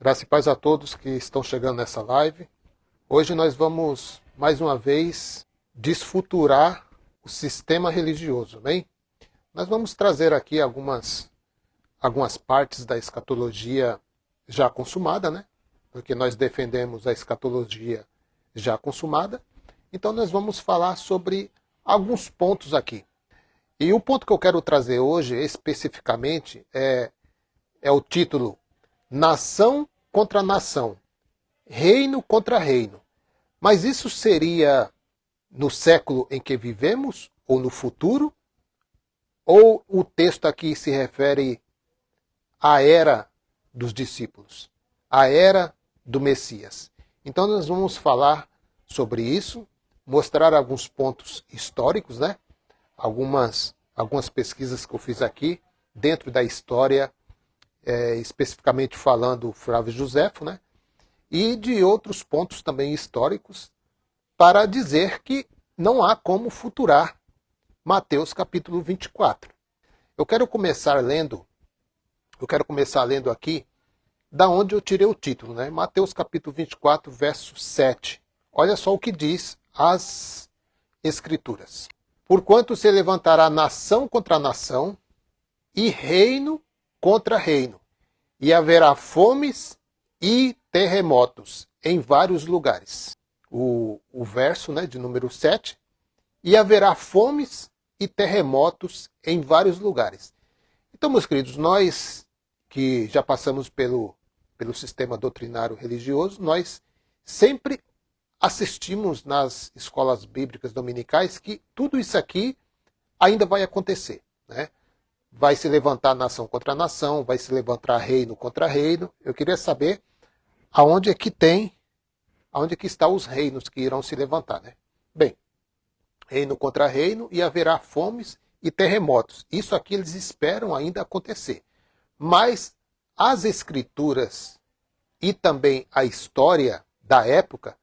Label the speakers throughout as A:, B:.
A: Graça e paz a todos que estão chegando nessa live. Hoje nós vamos, mais uma vez, desfuturar o sistema religioso, bem? Nós vamos trazer aqui algumas partes da escatologia já consumada, né? Porque nós defendemos a escatologia já consumada. Então nós vamos falar sobre alguns pontos aqui. E o ponto que eu quero trazer hoje, especificamente, é o título Nação contra nação, reino contra reino. Mas isso seria no século em que vivemos ou no futuro? Ou o texto aqui se refere à era dos discípulos, à era do Messias? Então nós vamos falar sobre isso, mostrar alguns pontos históricos, né? Algumas pesquisas que eu fiz aqui dentro da história, especificamente falando Flávio Josefo, né? E de outros pontos também históricos, para dizer que não há como futurar Mateus capítulo 24. Eu quero começar lendo aqui da onde eu tirei o título, né? Mateus capítulo 24, verso 7. Olha só o que diz as Escrituras. Porquanto se levantará nação contra nação e reino contra reino, e haverá fomes e terremotos em vários lugares. O verso, né, de número 7, e haverá fomes e terremotos em vários lugares. Então, meus queridos, nós que já passamos pelo sistema doutrinário religioso, nós sempre assistimos nas escolas bíblicas dominicais que tudo isso aqui ainda vai acontecer, né? Vai se levantar nação contra nação, vai se levantar reino contra reino. Eu queria saber aonde é que estão os reinos que irão se levantar, né? Bem, reino contra reino, e haverá fomes e terremotos. Isso aqui eles esperam ainda acontecer. Mas as escrituras e também a história da época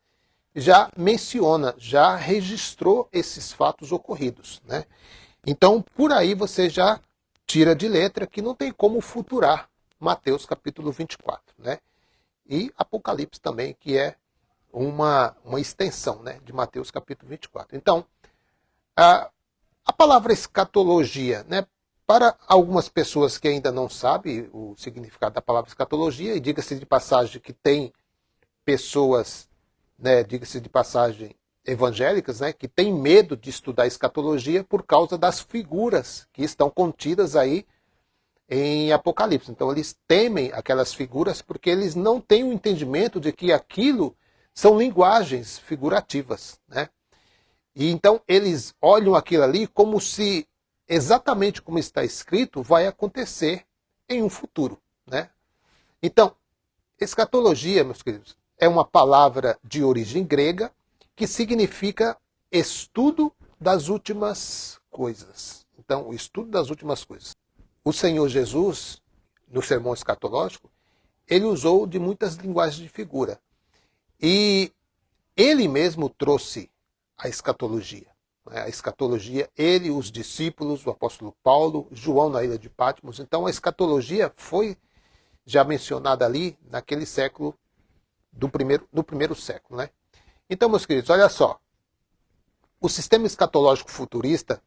A: já menciona, já registrou esses fatos ocorridos, né? Então, por aí você já tira de letra que não tem como futurar Mateus capítulo 24, né? E Apocalipse também, que é uma extensão, né, de Mateus capítulo 24. Então, a palavra escatologia, né, para algumas pessoas que ainda não sabem o significado da palavra escatologia, e diga-se de passagem que tem pessoas, né, diga-se de passagem, evangélicas, né, que têm medo de estudar escatologia por causa das figuras que estão contidas aí em Apocalipse. Então eles temem aquelas figuras porque eles não têm o entendimento de que aquilo são linguagens figurativas, né? E então eles olham aquilo ali como se exatamente como está escrito vai acontecer em um futuro, né? Então, escatologia, meus queridos, é uma palavra de origem grega que significa estudo das últimas coisas. Então, o estudo das últimas coisas. O Senhor Jesus, no sermão escatológico, ele usou de muitas linguagens de figura. E ele mesmo trouxe a escatologia. A escatologia, ele, os discípulos, o apóstolo Paulo, João na ilha de Patmos. Então, a escatologia foi já mencionada ali naquele século, no primeiro século, né? Então, meus queridos, olha só. O sistema escatológico futurista,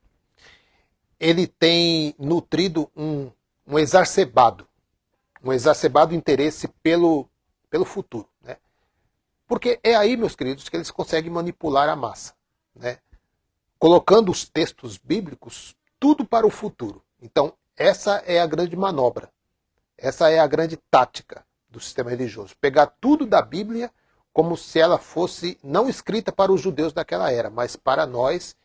A: ele tem nutrido um exacerbado interesse pelo futuro, né? Porque é aí, meus queridos, que eles conseguem manipular a massa, né? Colocando os textos bíblicos tudo para o futuro. Então, essa é a grande manobra. Essa é a grande tática do sistema religioso. Pegar tudo da Bíblia como se ela fosse não escrita para os judeus daquela era, mas para nós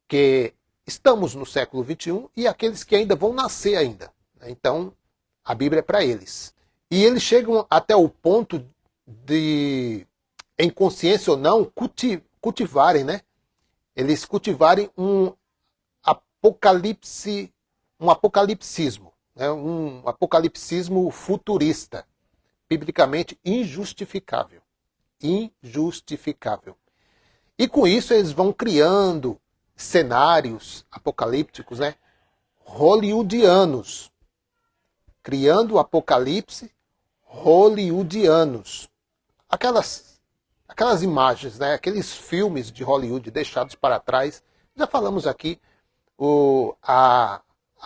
A: que estamos no século XXI e aqueles que ainda vão nascer ainda. Então, a Bíblia é para eles. E eles chegam até o ponto de, em consciência ou não, cultivarem, né? Eles cultivarem um apocalipsismo, né? Um apocalipsismo futurista, biblicamente injustificável. Injustificável. E com isso eles vão criando cenários apocalípticos, né, hollywoodianos, criando o apocalipse hollywoodianos. Aquelas imagens, né? Aqueles filmes de Hollywood deixados para trás. Já falamos aqui, a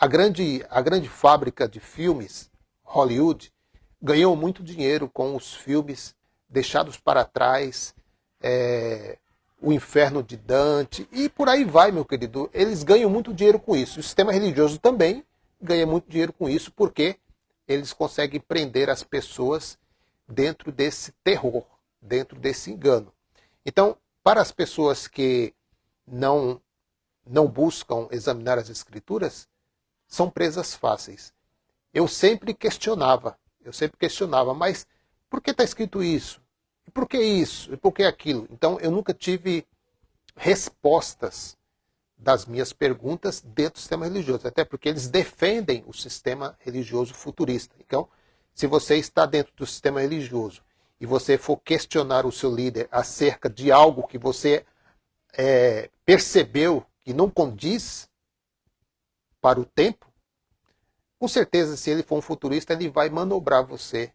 A: grande fábrica de filmes, Hollywood, ganhou muito dinheiro com os filmes deixados para trás, o Inferno de Dante, e por aí vai, meu querido. Eles ganham muito dinheiro com isso. O sistema religioso também ganha muito dinheiro com isso, porque eles conseguem prender as pessoas dentro desse terror, dentro desse engano. Então, para as pessoas que não buscam examinar as Escrituras, são presas fáceis. Eu sempre questionava, mas por que está escrito isso? E por que isso? E por que aquilo? Então, eu nunca tive respostas das minhas perguntas dentro do sistema religioso, até porque eles defendem o sistema religioso futurista. Então, se você está dentro do sistema religioso e você for questionar o seu líder acerca de algo que você percebeu que não condiz para o tempo, com certeza, se ele for um futurista, ele vai manobrar você,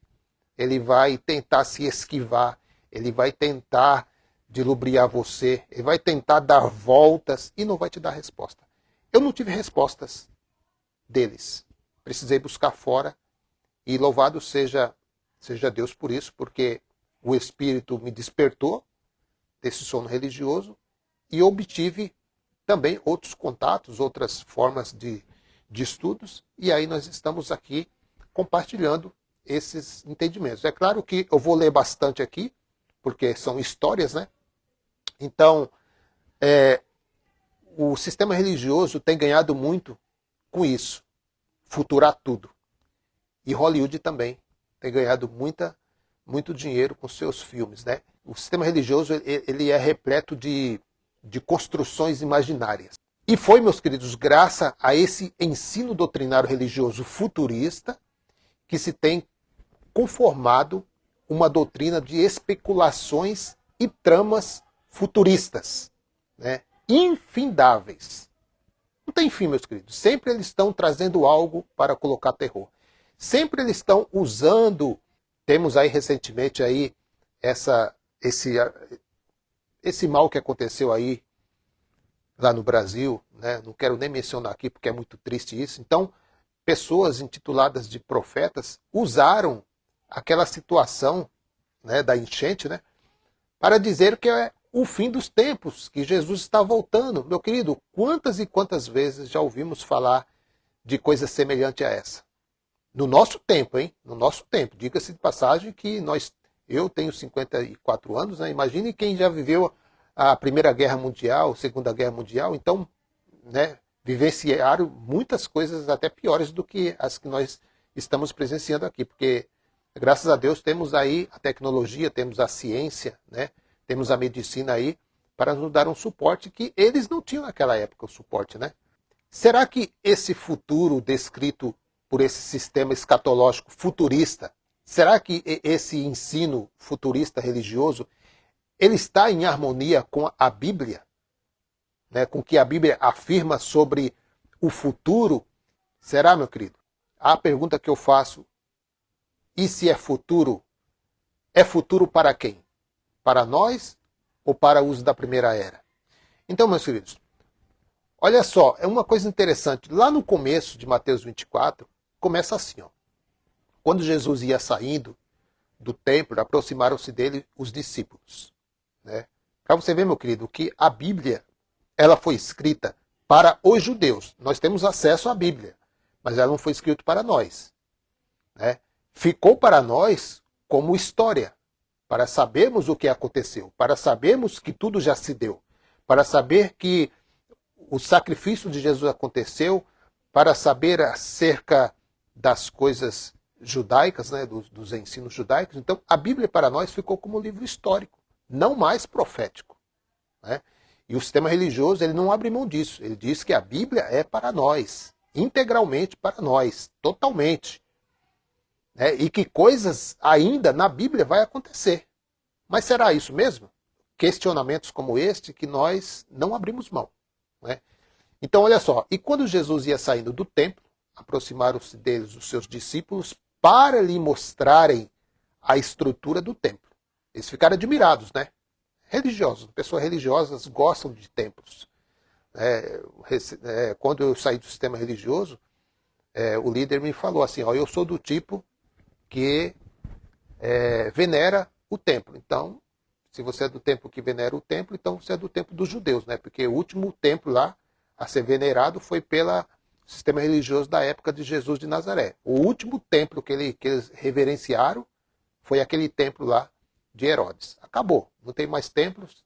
A: ele vai tentar se esquivar, ele vai tentar dilubriar você, ele vai tentar dar voltas e não vai te dar resposta. Eu não tive respostas deles. Precisei buscar fora e louvado seja Deus por isso, porque o Espírito me despertou desse sono religioso e obtive também outros contatos, outras formas de estudos, e aí nós estamos aqui compartilhando esses entendimentos. É claro que eu vou ler bastante aqui, porque são histórias, né? Então, o sistema religioso tem ganhado muito com isso, futurar tudo. E Hollywood também tem ganhado muito dinheiro com seus filmes, né? O sistema religioso ele é repleto de construções imaginárias. E foi, meus queridos, graças a esse ensino doutrinário religioso futurista que se tem conformado uma doutrina de especulações e tramas futuristas, né? Infindáveis. Não tem fim, meus queridos. Sempre eles estão trazendo algo para colocar terror. Sempre eles estão usando, temos aí recentemente aí esse mal que aconteceu aí lá no Brasil, né? Não quero nem mencionar aqui porque é muito triste isso. Então, pessoas intituladas de profetas usaram aquela situação, né, da enchente, né, para dizer que é o fim dos tempos, que Jesus está voltando. Meu querido, quantas e quantas vezes já ouvimos falar de coisa semelhante a essa? No nosso tempo, hein? No nosso tempo. Diga-se de passagem que eu tenho 54 anos, né? Imagine quem já viveu a Primeira Guerra Mundial, Segunda Guerra Mundial. Então, né, vivenciaram muitas coisas até piores do que as que nós estamos presenciando aqui, porque graças a Deus temos aí a tecnologia, temos a ciência, né, temos a medicina aí para nos dar um suporte que eles não tinham naquela época, o suporte, né? Será que esse futuro descrito por esse sistema escatológico futurista, será que esse ensino futurista religioso, ele está em harmonia com a Bíblia? Né, com o que a Bíblia afirma sobre o futuro? Será, meu querido? A pergunta que eu faço, e se é futuro para quem? Para nós ou para o uso da primeira era? Então, meus queridos, olha só, é uma coisa interessante. Lá no começo de Mateus 24, começa assim, ó. Quando Jesus ia saindo do templo, aproximaram-se dele os discípulos, né? Para você ver, meu querido, que a Bíblia, ela foi escrita para os judeus. Nós temos acesso à Bíblia, mas ela não foi escrita para nós, né? Ficou para nós como história, para sabermos o que aconteceu, para sabermos que tudo já se deu, para saber que o sacrifício de Jesus aconteceu, para saber acerca das coisas judaicas, né, dos ensinos judaicos. Então, a Bíblia para nós ficou como um livro histórico, não mais profético, né? E o sistema religioso ele não abre mão disso. Ele diz que a Bíblia é para nós, integralmente para nós, totalmente. Né? E que coisas ainda na Bíblia vai acontecer. Mas será isso mesmo? Questionamentos como este que nós não abrimos mão. Né? Então, olha só. E quando Jesus ia saindo do templo, aproximaram-se deles os seus discípulos para lhe mostrarem a estrutura do templo. Eles ficaram admirados, né? Religiosos, pessoas religiosas gostam de templos. Quando eu saí do sistema religioso, o líder me falou assim, ó, eu sou do tipo que venera o templo. Então, se você é do templo que venera o templo, então você é do templo dos judeus, né? Porque o último templo lá a ser venerado foi pelo sistema religioso da época de Jesus de Nazaré. O último templo que eles reverenciaram foi aquele templo lá de Herodes. Acabou. Não tem mais templos.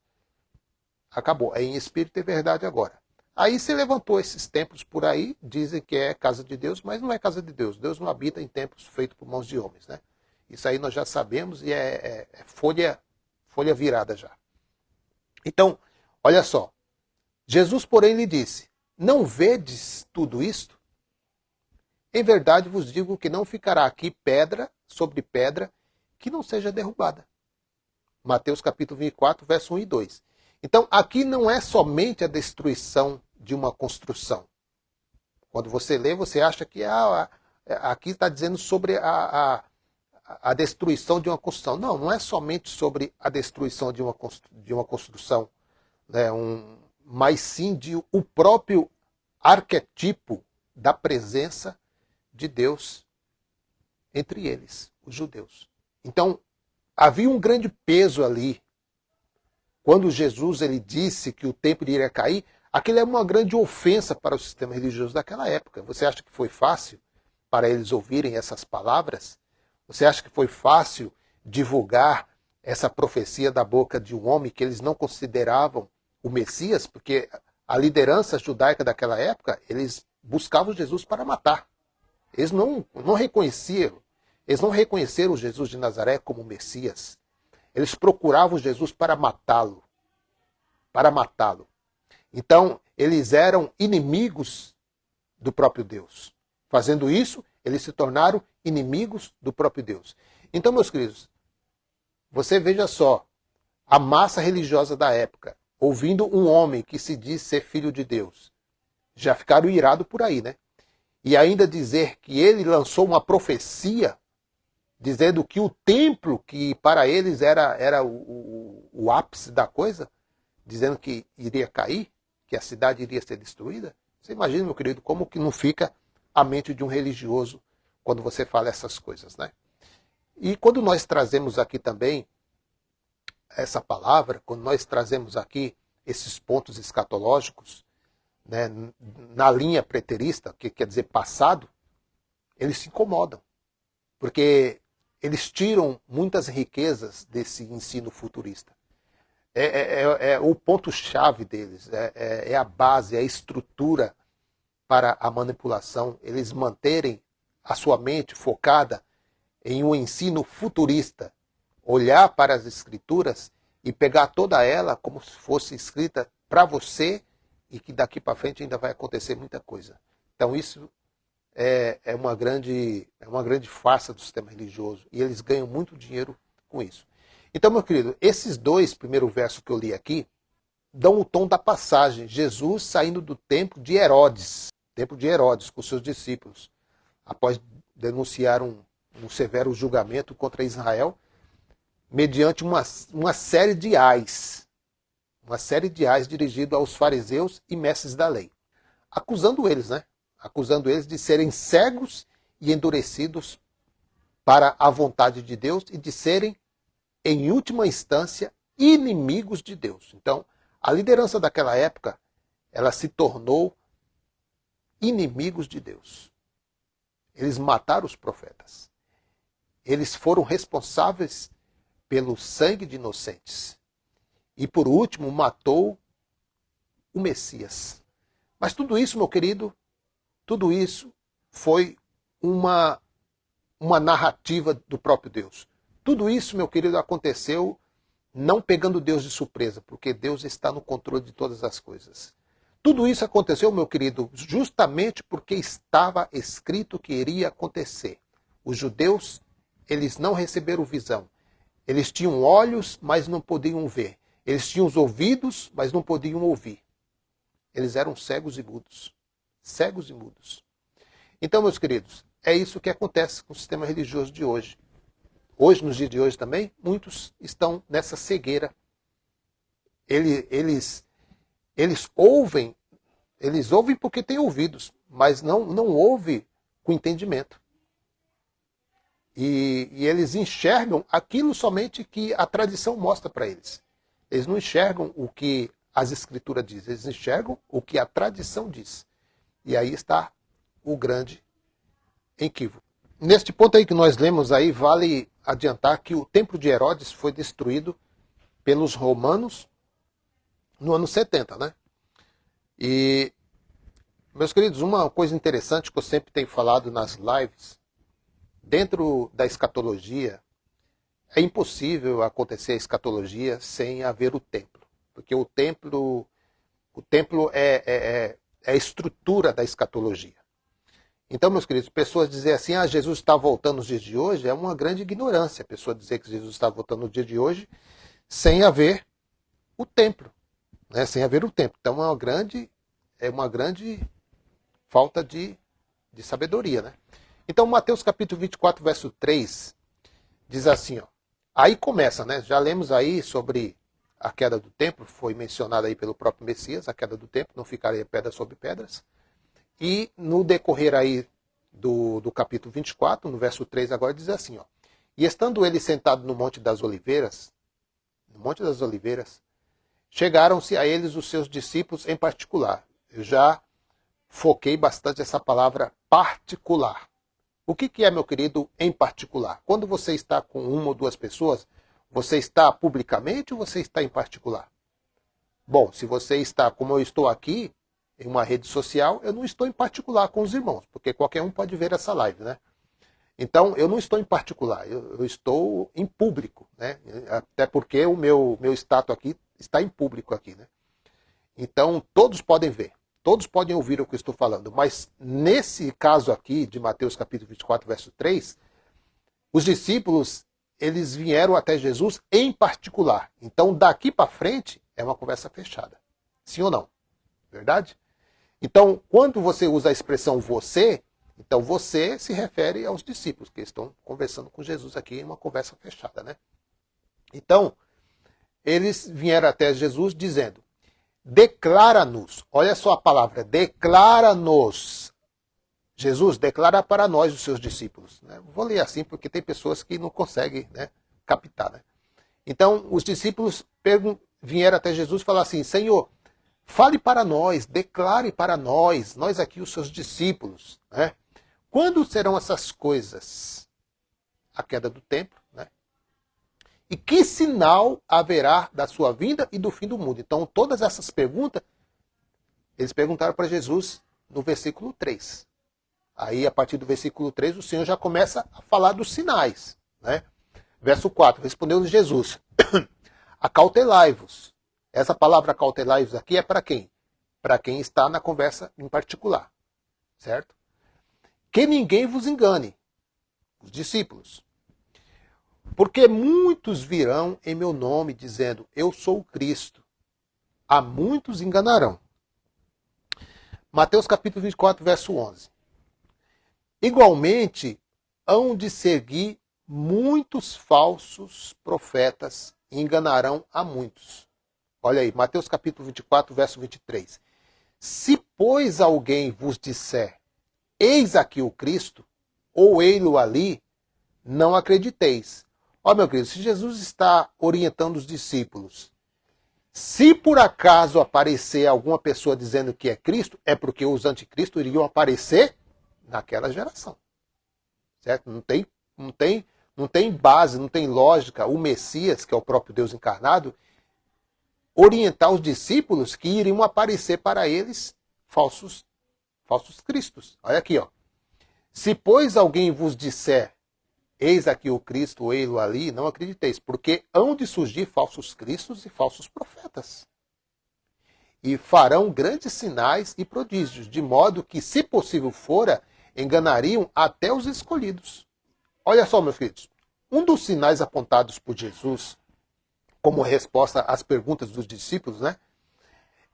A: Acabou. É em espírito e verdade agora. Aí se levantou esses templos por aí, dizem que é casa de Deus, mas não é casa de Deus. Deus não habita em templos feitos por mãos de homens, né? Isso aí nós já sabemos e é folha virada já. Então, olha só. Jesus, porém, lhe disse, não vedes tudo isto? Em verdade vos digo que não ficará aqui pedra sobre pedra que não seja derrubada. Mateus capítulo 24, verso 1 e 2. Então, aqui não é somente a destruição de uma construção. Quando você lê, você acha que aqui está dizendo sobre a destruição de uma construção. Não, não é somente sobre a destruição de uma construção, né, mas sim de o próprio arquetipo da presença de Deus entre eles, os judeus. Então, havia um grande peso ali. Quando Jesus ele disse que o templo iria cair, aquilo é uma grande ofensa para o sistema religioso daquela época. Você acha que foi fácil para eles ouvirem essas palavras? Você acha que foi fácil divulgar essa profecia da boca de um homem que eles não consideravam o Messias? Porque a liderança judaica daquela época, eles buscavam Jesus para matar. Eles não reconheceram. Eles não reconheceram Jesus de Nazaré como Messias. Eles procuravam Jesus para matá-lo. Para matá-lo. Então, eles eram inimigos do próprio Deus. Fazendo isso, eles se tornaram inimigos do próprio Deus. Então, meus queridos, você veja só, a massa religiosa da época, ouvindo um homem que se diz ser filho de Deus, já ficaram irados por aí, né? E ainda dizer que ele lançou uma profecia dizendo que o templo, que para eles era o ápice da coisa, dizendo que iria cair, que a cidade iria ser destruída. Você imagina, meu querido, como que não fica a mente de um religioso quando você fala essas coisas, né? E quando nós trazemos aqui também essa palavra, quando nós trazemos aqui esses pontos escatológicos, né, na linha preterista, que quer dizer passado, eles se incomodam. Porque eles tiram muitas riquezas desse ensino futurista. É o ponto-chave deles, é a base, é a estrutura para a manipulação. Eles manterem a sua mente focada em um ensino futurista, olhar para as escrituras e pegar toda ela como se fosse escrita para você e que daqui para frente ainda vai acontecer muita coisa. Então isso é uma grande farsa do sistema religioso e eles ganham muito dinheiro com isso. Então, meu querido, esses dois primeiros versos que eu li aqui dão o tom da passagem. Jesus saindo do templo de Herodes com seus discípulos, após denunciar um severo julgamento contra Israel, mediante uma série de ais. Uma série de ais dirigido aos fariseus e mestres da lei. Acusando eles, né? Acusando eles de serem cegos e endurecidos para a vontade de Deus e de serem, em última instância, inimigos de Deus. Então, a liderança daquela época, ela se tornou inimigos de Deus. Eles mataram os profetas. Eles foram responsáveis pelo sangue de inocentes. E, por último, matou o Messias. Mas tudo isso, meu querido, tudo isso foi uma narrativa do próprio Deus. Tudo isso, meu querido, aconteceu não pegando Deus de surpresa, porque Deus está no controle de todas as coisas. Tudo isso aconteceu, meu querido, justamente porque estava escrito que iria acontecer. Os judeus, eles não receberam visão. Eles tinham olhos, mas não podiam ver. Eles tinham os ouvidos, mas não podiam ouvir. Eles eram cegos e mudos. Cegos e mudos. Então, meus queridos, é isso que acontece com o sistema religioso de hoje. hoje, nos dias de hoje também, muitos estão nessa cegueira. Eles ouvem porque têm ouvidos, mas não ouvem com entendimento. E eles enxergam aquilo somente que a tradição mostra para eles. Eles não enxergam o que as escrituras dizem, eles enxergam o que a tradição diz. E aí está o grande equívoco. Neste ponto aí que nós lemos aí, vale adiantar que o templo de Herodes foi destruído pelos romanos no ano 70, né? E, meus queridos, uma coisa interessante que eu sempre tenho falado nas lives, dentro da escatologia, é impossível acontecer a escatologia sem haver o templo. Porque o templo é a estrutura da escatologia. Então, meus queridos, pessoas dizer assim, Jesus está voltando nos dias de hoje, é uma grande ignorância. A pessoa dizer que Jesus está voltando no dia de hoje sem haver o templo. Né? Sem haver o templo. Então, é uma grande falta de sabedoria. Né? Então, Mateus capítulo 24, verso 3, diz assim, ó. Aí começa, né? Já lemos aí sobre a queda do templo, foi mencionada aí pelo próprio Messias, a queda do templo, não ficaria pedra sobre pedras. E no decorrer aí do capítulo 24, no verso 3 agora, diz assim, ó. E estando ele sentado no Monte das Oliveiras, chegaram-se a eles os seus discípulos em particular. Eu já foquei bastante essa palavra particular. O que é, meu querido, em particular? Quando você está com uma ou duas pessoas, você está publicamente ou você está em particular? Bom, se você está, como eu estou aqui, em uma rede social, eu não estou em particular com os irmãos, porque qualquer um pode ver essa live, né? Então, eu não estou em particular, eu estou em público, né? Até porque o meu status aqui está em público aqui, né? Então, todos podem ver. Todos podem ouvir o que eu estou falando, mas nesse caso aqui, de Mateus capítulo 24, verso 3, os discípulos, eles vieram até Jesus em particular. Então, daqui para frente, é uma conversa fechada. Sim ou não? Verdade? Então, quando você usa a expressão você, então você se refere aos discípulos, que estão conversando com Jesus aqui em uma conversa fechada, né? Então, eles vieram até Jesus dizendo, declara-nos, olha só a palavra, declara-nos. Jesus, declara para nós, os seus discípulos. Vou ler assim, porque tem pessoas que não conseguem, né, captar. Né? Então, os discípulos vieram até Jesus e falaram assim, Senhor, fale para nós, declare para nós aqui, os seus discípulos. Né? Quando serão essas coisas? A queda do templo, né? E que sinal haverá da sua vinda e do fim do mundo? Então, todas essas perguntas, eles perguntaram para Jesus no versículo 3. Aí, a partir do versículo 3, o Senhor já começa a falar dos sinais. Né? Verso 4, respondeu-lhe Jesus, acautelai-vos. Essa palavra acautelai-vos aqui é para quem? Para quem está na conversa em particular. Certo? Que ninguém vos engane, os discípulos. Porque muitos virão em meu nome, dizendo, eu sou o Cristo. A muitos enganarão. Mateus capítulo 24, verso 11. Igualmente, hão de seguir muitos falsos profetas e enganarão a muitos. Olha aí, Mateus capítulo 24, verso 23. Se, pois, alguém vos disser, eis aqui o Cristo, ou ei-lo ali, não acrediteis. Ó, meu querido, se Jesus está orientando os discípulos, se por acaso aparecer alguma pessoa dizendo que é Cristo, é porque os anticristos iriam aparecer naquela geração. Certo? Não tem base, não tem lógica o Messias, que é o próprio Deus encarnado, orientar os discípulos que iriam aparecer para eles falsos cristos. Olha aqui, ó. Se, pois, alguém vos disser, eis aqui o Cristo, ou ei-lo ali, não acrediteis, porque hão de surgir falsos cristos e falsos profetas. E farão grandes sinais e prodígios, de modo que, se possível fora, enganariam até os escolhidos. Olha só, meus queridos, um dos sinais apontados por Jesus, como resposta às perguntas dos discípulos, né,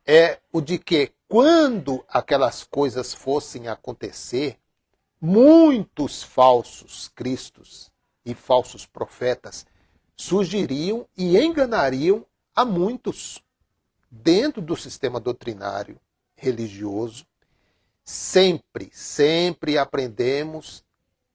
A: é o de que, quando aquelas coisas fossem acontecer, muitos falsos cristos e falsos profetas surgiriam e enganariam a muitos dentro do sistema doutrinário religioso. Sempre aprendemos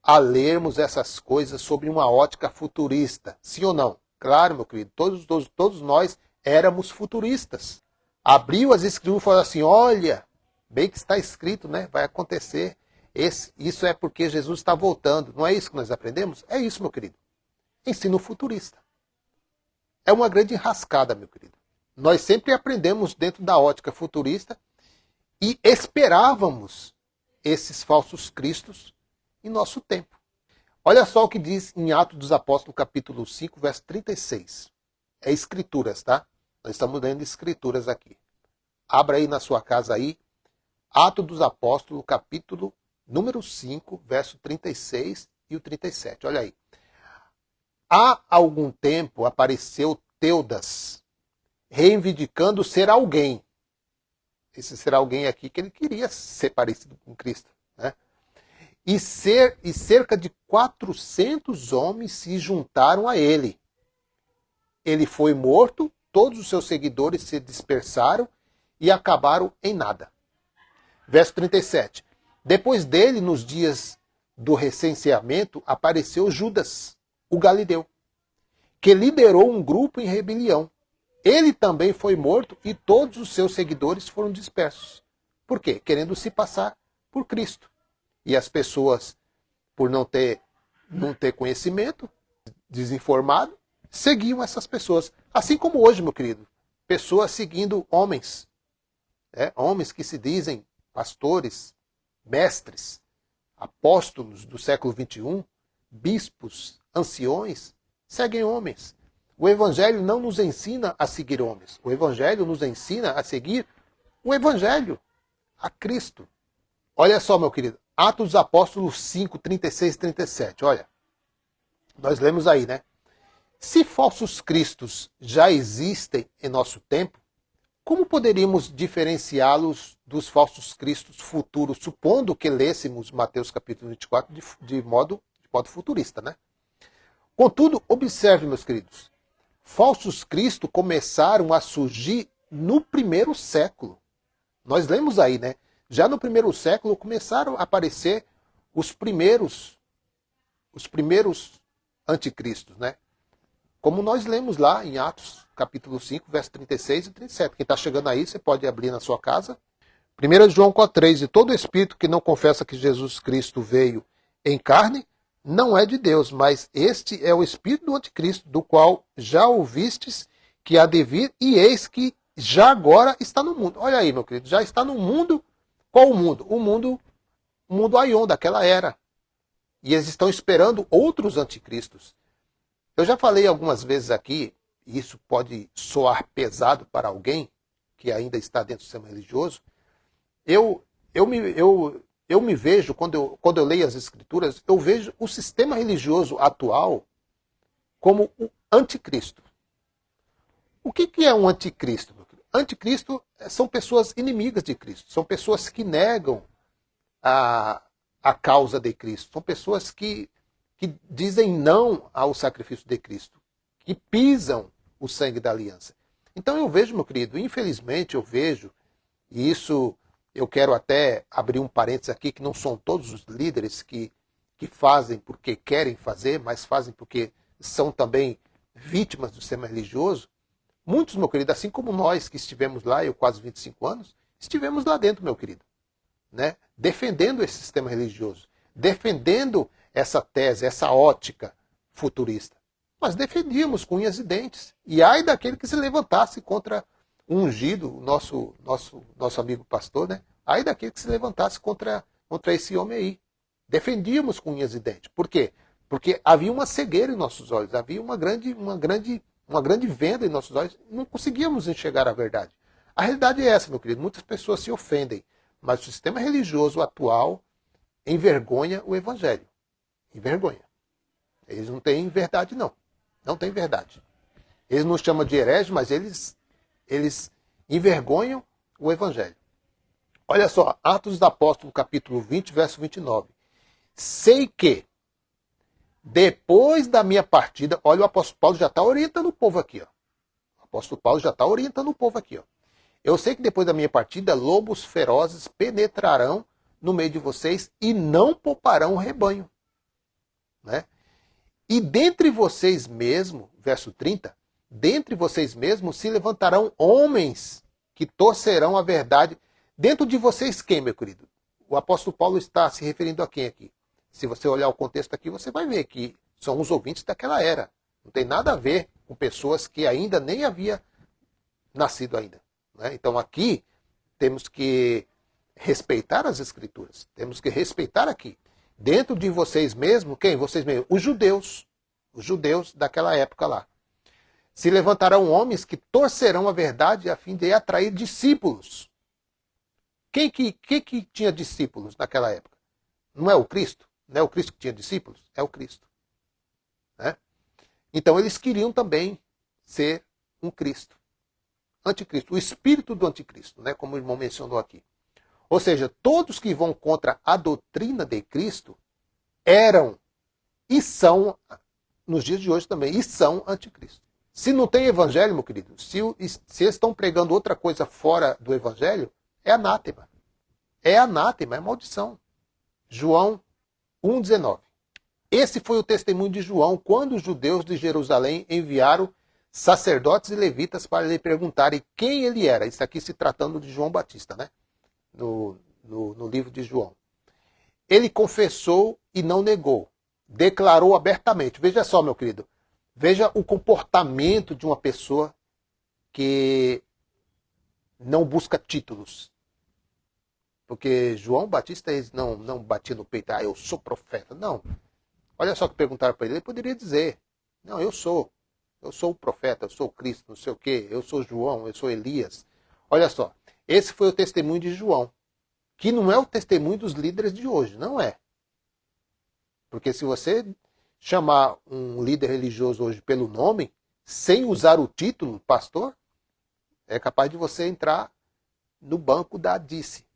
A: a lermos essas coisas sob uma ótica futurista. Sim ou não? Claro, meu querido, todos nós éramos futuristas. Abriu as escrituras e falou assim, olha, bem que está escrito, né? Vai acontecer. Isso é porque Jesus está voltando. Não é isso que nós aprendemos? É isso, meu querido. Ensino futurista. É uma grande enrascada, meu querido. Nós sempre aprendemos dentro da ótica futurista e esperávamos esses falsos cristos em nosso tempo. Olha só o que diz em Atos dos Apóstolos, capítulo 5, verso 36. É escrituras, tá? Nós estamos lendo escrituras aqui. Abra aí na sua casa aí, Atos dos Apóstolos, capítulo número 5, verso 36 e o 37. Olha aí. Há algum tempo apareceu Teudas, reivindicando ser alguém. Esse ser alguém aqui que ele queria ser parecido com Cristo, né? E cerca de 400 homens se juntaram a ele. Ele foi morto, todos os seus seguidores se dispersaram e acabaram em nada. Verso 37. Depois dele, nos dias do recenseamento, apareceu Judas, o Galileu, que liderou um grupo em rebelião. Ele também foi morto e todos os seus seguidores foram dispersos. Por quê? Querendo se passar por Cristo. E as pessoas, por não ter conhecimento, desinformado, seguiam essas pessoas. Assim como hoje, meu querido, pessoas seguindo homens. Homens que se dizem pastores, mestres, apóstolos do século XXI, bispos, anciões, seguem homens. O Evangelho não nos ensina a seguir homens. O Evangelho nos ensina a seguir o Evangelho, a Cristo. Olha só, meu querido, Atos dos Apóstolos 5, 36 e 37. Olha, nós lemos aí, né? Se falsos cristos já existem em nosso tempo, como poderíamos diferenciá-los dos falsos cristos futuros, supondo que lêssemos Mateus capítulo 24 de modo futurista, né? Contudo, observe, meus queridos, falsos cristos começaram a surgir no primeiro século. Nós lemos aí, né? Já no primeiro século começaram a aparecer os primeiros anticristos, né? Como nós lemos lá em Atos, capítulo 5, verso 36 e 37. Quem está chegando aí, você pode abrir na sua casa. 1 João 4,3. E todo espírito que não confessa que Jesus Cristo veio em carne, não é de Deus, mas este é o espírito do anticristo, do qual já ouvistes que há de vir, e eis que já agora está no mundo. Olha aí, meu querido, já está no mundo. Qual o mundo? O mundo Aion, daquela era. E eles estão esperando outros anticristos. Eu já falei algumas vezes aqui, e isso pode soar pesado para alguém que ainda está dentro do sistema religioso. Eu me vejo, quando eu leio as escrituras, eu vejo o sistema religioso atual como o anticristo. O que é um anticristo? Anticristo são pessoas inimigas de Cristo, são pessoas que negam a causa de Cristo, são pessoas que dizem não ao sacrifício de Cristo, que pisam o sangue da aliança. Então eu vejo, meu querido, infelizmente eu vejo, e isso eu quero até abrir um parênteses aqui, que não são todos os líderes que fazem porque querem fazer, mas fazem porque são também vítimas do sistema religioso. Muitos, meu querido, assim como nós que estivemos lá, eu quase 25 anos, estivemos lá dentro, meu querido, né? Defendendo esse sistema religioso, defendendo essa tese, essa ótica futurista. Nós defendíamos com unhas e dentes. E ai daquele que se levantasse contra o ungido, nosso amigo pastor, né? Ai daquele que se levantasse contra esse homem aí. Defendíamos com unhas e dentes. Por quê? Porque havia uma cegueira em nossos olhos, havia uma grande venda em nossos olhos, não conseguíamos enxergar a verdade. A realidade é essa, meu querido. Muitas pessoas se ofendem, mas o sistema religioso atual envergonha o Evangelho. Envergonha. Eles não têm verdade, não. Não têm verdade. Eles nos chamam de herege, mas eles envergonham o Evangelho. Olha só, Atos dos Apóstolos, capítulo 20, verso 29. Sei que Depois da minha partida, olha, o apóstolo Paulo já está orientando o povo aqui. Ó. O apóstolo Paulo já está orientando o povo aqui. Ó. Eu sei que depois da minha partida, lobos ferozes penetrarão no meio de vocês e não pouparão o rebanho. Né? E dentre vocês mesmo, verso 30, dentre vocês mesmos se levantarão homens que torcerão a verdade. Dentro de vocês quem, meu querido? O apóstolo Paulo está se referindo a quem aqui? Se você olhar o contexto aqui, você vai ver que são os ouvintes daquela era. Não tem nada a ver com pessoas que ainda nem havia nascido ainda. Né? Então aqui temos que respeitar as escrituras. Temos que respeitar aqui. Dentro de vocês mesmos, quem? Vocês mesmos? Os judeus daquela época lá. Se levantarão homens que torcerão a verdade a fim de atrair discípulos. Quem que tinha discípulos naquela época? Não é o Cristo? Não é o Cristo que tinha discípulos? É o Cristo. Né? Então eles queriam também ser um Cristo. Anticristo. O espírito do anticristo, né? Como o irmão mencionou aqui. Ou seja, todos que vão contra a doutrina de Cristo eram e são, nos dias de hoje também, e são anticristo. Se não tem evangelho, meu querido, se eles estão pregando outra coisa fora do evangelho, é anátema. É anátema, é maldição. João 1,19. Esse foi o testemunho de João quando os judeus de Jerusalém enviaram sacerdotes e levitas para lhe perguntarem quem ele era. Isso aqui se tratando de João Batista, né? No livro de João. Ele confessou e não negou. Declarou abertamente. Veja só, meu querido. Veja o comportamento de uma pessoa que não busca títulos. Porque João Batista não batia no peito. Eu sou profeta. Não. Olha só que perguntaram para ele. Ele poderia dizer. Não, eu sou. Eu sou o profeta, eu sou o Cristo, não sei o quê. Eu sou João, eu sou Elias. Olha só. Esse foi o testemunho de João. Que não é o testemunho dos líderes de hoje. Não é. Porque se você chamar um líder religioso hoje pelo nome, sem usar o título pastor, é capaz de você entrar no banco da DICE,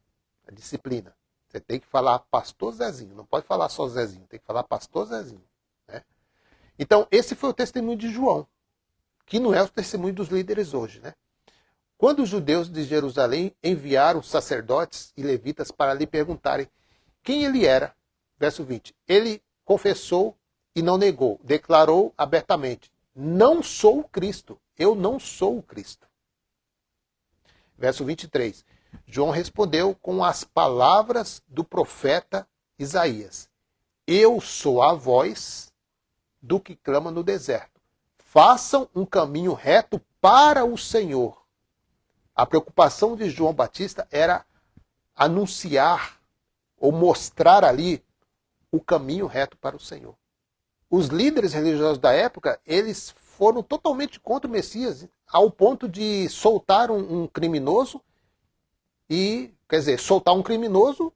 A: a disciplina. Você tem que falar pastor Zezinho, não pode falar só Zezinho, tem que falar pastor Zezinho. Né? Então, esse foi o testemunho de João, que não é o testemunho dos líderes hoje. Né? Quando os judeus de Jerusalém enviaram sacerdotes e levitas para lhe perguntarem quem ele era, verso 20, ele confessou e não negou, declarou abertamente, não sou o Cristo, eu não sou o Cristo. Verso 23, João respondeu com as palavras do profeta Isaías, eu sou a voz do que clama no deserto, façam um caminho reto para o Senhor. A preocupação de João Batista era anunciar ou mostrar ali o caminho reto para o Senhor. Os líderes religiosos da época, eles foram totalmente contra o Messias, ao ponto de soltar um criminoso soltar um criminoso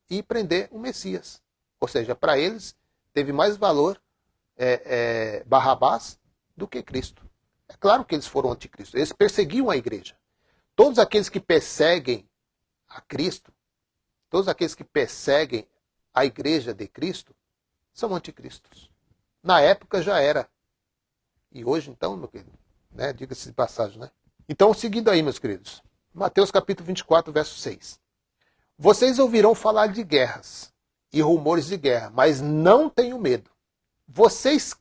A: e prender o Messias. Ou seja, para eles teve mais valor Barrabás do que Cristo. É claro que eles foram anticristo. Eles perseguiam a igreja. Todos aqueles que perseguem a Cristo, todos aqueles que perseguem a igreja de Cristo, são anticristos. Na época já era. E hoje, então, meu querido, né, diga-se de passagem, né? Então, seguindo aí, meus queridos. Mateus capítulo 24, verso 6. Vocês ouvirão falar de guerras e rumores de guerra, mas não tenham medo. Vocês,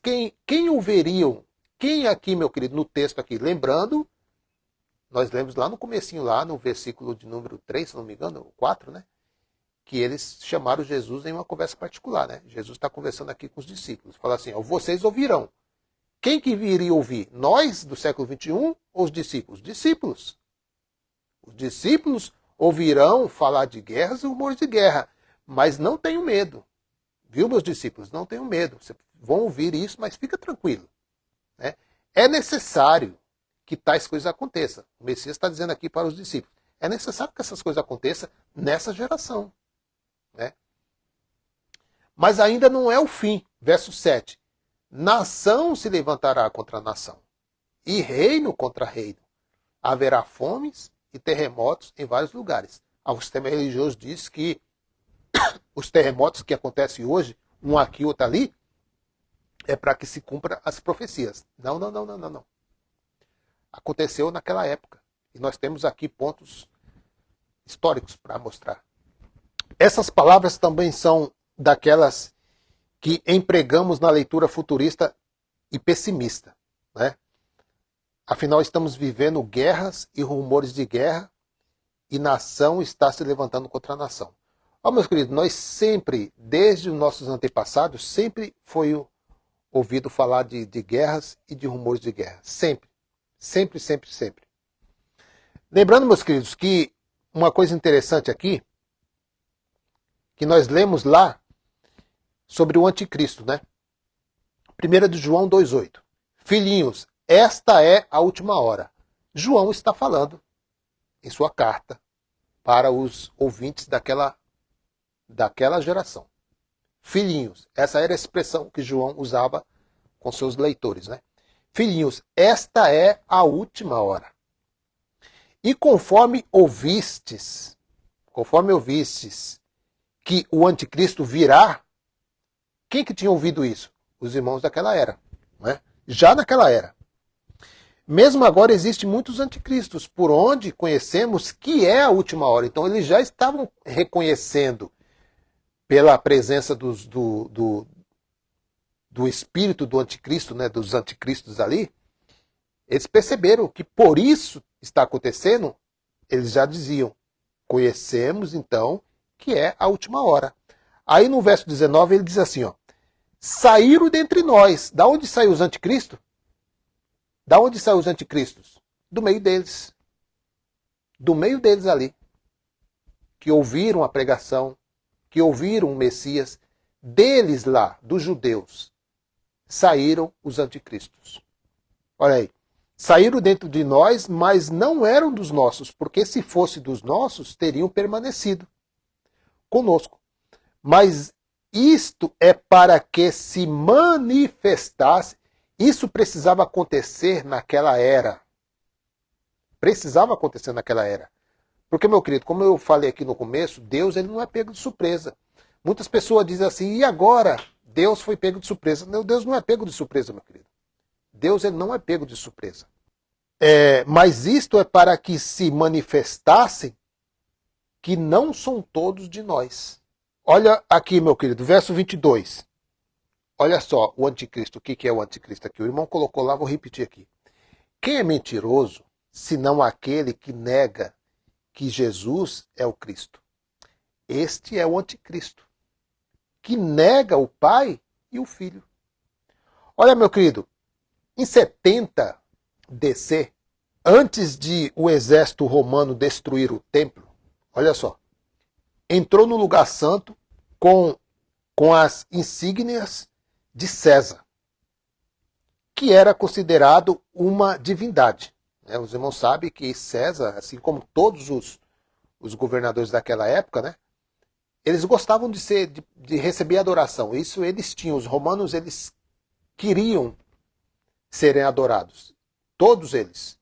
A: quem ouviriam? Quem aqui, meu querido, no texto aqui? Lembrando, nós lemos lá no comecinho, lá no versículo de número 3, se não me engano, 4, né? Que eles chamaram Jesus em uma conversa particular, né? Jesus está conversando aqui com os discípulos. Fala assim, vocês ouvirão. Quem que viria ouvir? Nós, do século 21, ou os discípulos? Discípulos. Os discípulos ouvirão falar de guerras e rumores de guerra, mas não tenham medo. Viu, meus discípulos? Não tenham medo. Vocês vão ouvir isso, mas fica tranquilo. Né? É necessário que tais coisas aconteçam. O Messias está dizendo aqui para os discípulos. É necessário que essas coisas aconteçam nessa geração. Né? Mas ainda não é o fim. Verso 7. Nação se levantará contra nação, e reino contra reino. Haverá fomes e terremotos em vários lugares. O sistema religioso diz que os terremotos que acontecem hoje, um aqui, outro ali, é para que se cumpra as profecias. Não, não, não, não, não, não. Aconteceu naquela época. E nós temos aqui pontos históricos para mostrar. Essas palavras também são daquelas que empregamos na leitura futurista e pessimista, né? Afinal, estamos vivendo guerras e rumores de guerra, e nação está se levantando contra a nação. Ó, meus queridos, nós sempre, desde os nossos antepassados, sempre foi ouvido falar de guerras e de rumores de guerra. Sempre. Sempre, sempre, sempre. Lembrando, meus queridos, que uma coisa interessante aqui, que nós lemos lá sobre o anticristo, né? 1 de João 2,8. Filhinhos, esta é a última hora. João está falando em sua carta para os ouvintes daquela geração. Filhinhos, essa era a expressão que João usava com seus leitores, né? Filhinhos, esta é a última hora. E conforme ouvistes que o anticristo virá, quem que tinha ouvido isso? Os irmãos daquela era, né? Já naquela era. Mesmo agora existem muitos anticristos, por onde conhecemos que é a última hora. Então eles já estavam reconhecendo, pela presença do espírito do anticristo, né, dos anticristos ali, eles perceberam que por isso está acontecendo, eles já diziam, conhecemos então que é a última hora. Aí no verso 19 ele diz assim, ó, saíram dentre nós. Da onde saiu os anticristos? Da onde saíram os anticristos? Do meio deles. Do meio deles ali. Que ouviram a pregação, que ouviram o Messias. Deles lá, dos judeus, saíram os anticristos. Olha aí. Saíram dentro de nós, mas não eram dos nossos, porque se fosse dos nossos, teriam permanecido conosco. Mas isto é para que se manifestasse. Isso precisava acontecer naquela era. Precisava acontecer naquela era. Porque, meu querido, como eu falei aqui no começo, Deus ele não é pego de surpresa. Muitas pessoas dizem assim, e agora? Deus foi pego de surpresa. Não, Deus não é pego de surpresa, meu querido. Deus ele não é pego de surpresa. Mas isto é para que se manifestassem que não são todos de nós. Olha aqui, meu querido, verso 22. Olha só o anticristo. O que é o anticristo aqui? O irmão colocou lá, vou repetir aqui. Quem é mentiroso, senão aquele que nega que Jesus é o Cristo? Este é o anticristo, que nega o Pai e o Filho. Olha, meu querido, em 70 DC, antes de o exército romano destruir o templo, olha só, entrou no lugar santo com as insígnias de César, que era considerado uma divindade. Os irmãos sabem que César, assim como todos os governadores daquela época, né, eles gostavam de receber adoração. Isso eles tinham. Os romanos eles queriam serem adorados. Todos eles.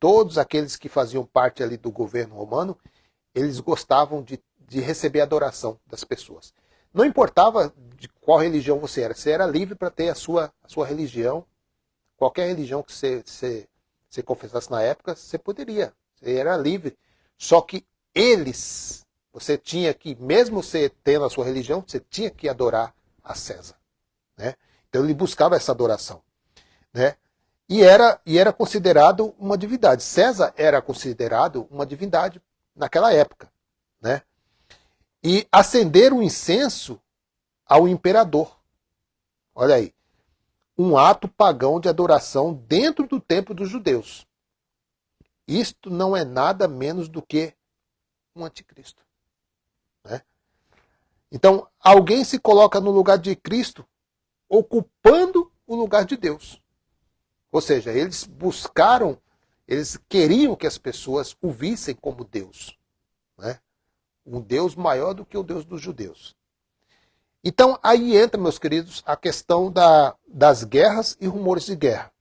A: Todos aqueles que faziam parte ali do governo romano, eles gostavam de receber a adoração das pessoas. Não importava de qual religião você era livre para ter a sua religião. Qualquer religião que você confessasse na época, você poderia. Você era livre. Só que você tinha que, mesmo você tendo a sua religião, você tinha que adorar a César. Né? Então ele buscava essa adoração. Né? E era considerado uma divindade. César era considerado uma divindade naquela época. Né? E acender um incenso ao imperador. Olha aí. Um ato pagão de adoração dentro do templo dos judeus. Isto não é nada menos do que um anticristo. Né? Então, alguém se coloca no lugar de Cristo, ocupando o lugar de Deus. Ou seja, eles queriam que as pessoas o vissem como Deus. Né? Um Deus maior do que o Deus dos judeus. Então, aí entra, meus queridos, a questão das guerras e rumores de guerra.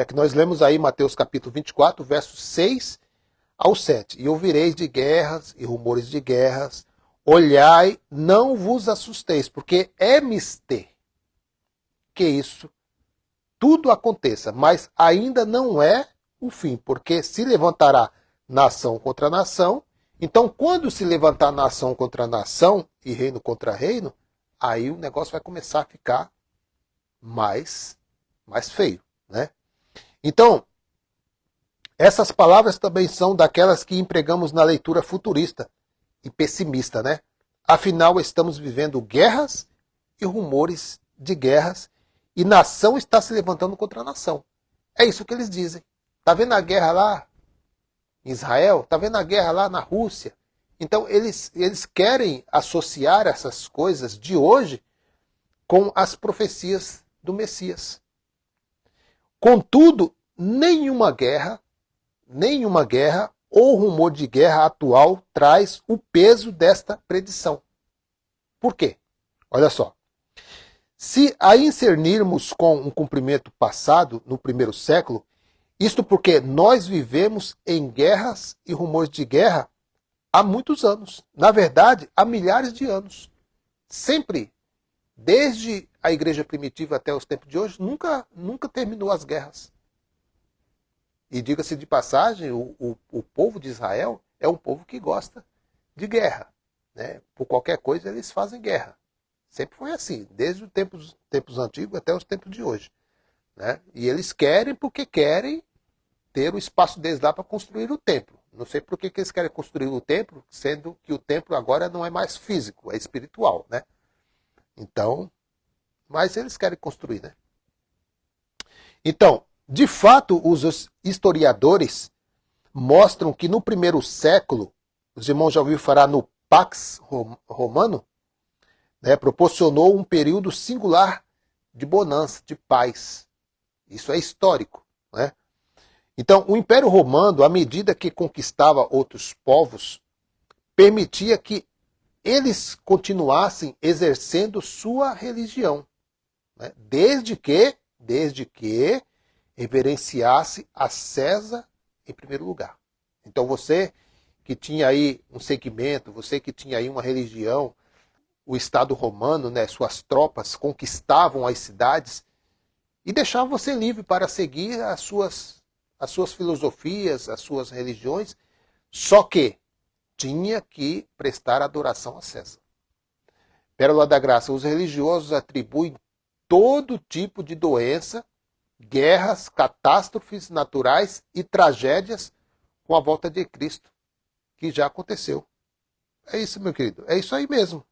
A: Que nós lemos aí Mateus capítulo 24, versos 6 ao 7. E ouvireis de guerras e rumores de guerras. Olhai, não vos assusteis, porque é mister. que isso tudo aconteça, mas ainda não é o fim, porque se levantará nação contra nação. Então, quando se levantar nação contra nação e reino contra reino, aí o negócio vai começar a ficar mais feio, né? Então, essas palavras também são daquelas que empregamos na leitura futurista e pessimista, né? Afinal, estamos vivendo guerras e rumores de guerras, e nação está se levantando contra a nação. É isso que eles dizem. Tá vendo a guerra lá em Israel? Tá vendo a guerra lá na Rússia? Então, eles querem associar essas coisas de hoje com as profecias do Messias. Contudo, nenhuma guerra ou rumor de guerra atual traz o peso desta predição. Por quê? Olha só. Se a discernirmos com um cumprimento passado no primeiro século, isto porque nós vivemos em guerras e rumores de guerra há muitos anos. Na verdade, há milhares de anos. Sempre, desde a igreja primitiva até os tempos de hoje, nunca terminou as guerras. E diga-se de passagem, o povo de Israel é um povo que gosta de guerra, né? Por qualquer coisa eles fazem guerra. Sempre foi assim, desde os tempos antigos até os tempos de hoje, né? E eles querem porque querem ter o espaço deles lá para construir o templo. Não sei por que eles querem construir o templo, sendo que o templo agora não é mais físico, é espiritual, né? Então, mas eles querem construir, né? Então, de fato, os historiadores mostram que no primeiro século, os irmãos já ouviram falar no Pax Romano, né, proporcionou um período singular de bonança, de paz. Isso é histórico, né? Então, o Império Romano, à medida que conquistava outros povos, permitia que eles continuassem exercendo sua religião, né? Desde que reverenciasse a César em primeiro lugar. Então, você que tinha aí um segmento, você que tinha aí uma religião, o Estado romano, né, suas tropas conquistavam as cidades e deixavam você livre para seguir as suas filosofias, as suas religiões, só que tinha que prestar adoração a César. Pérola da Graça, os religiosos atribuem todo tipo de doença, guerras, catástrofes naturais e tragédias com a volta de Cristo, que já aconteceu. É isso, meu querido, é isso aí mesmo.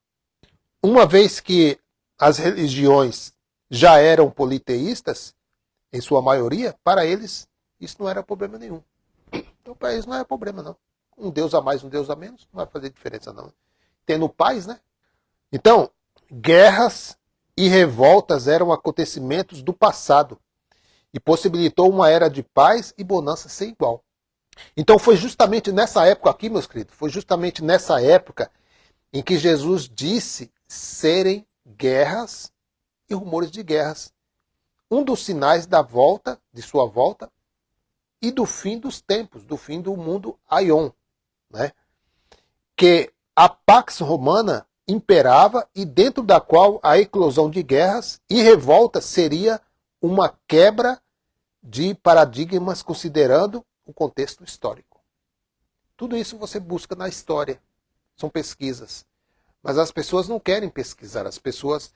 A: Uma vez que as religiões já eram politeístas, em sua maioria, para eles isso não era problema nenhum. Então para eles não era problema não. Um Deus a mais, um Deus a menos, não vai fazer diferença não. Tendo paz, né? Então, guerras e revoltas eram acontecimentos do passado e possibilitou uma era de paz e bonança sem igual. Então foi justamente nessa época aqui, meus queridos, foi justamente nessa época em que Jesus disse serem guerras e rumores de guerras. Um dos sinais da volta, de sua volta, e do fim dos tempos, do fim do mundo Aion, né? Que a Pax Romana imperava e dentro da qual a eclosão de guerras e revoltas seria uma quebra de paradigmas considerando o contexto histórico. Tudo isso você busca na história, são pesquisas. Mas as pessoas não querem pesquisar, as pessoas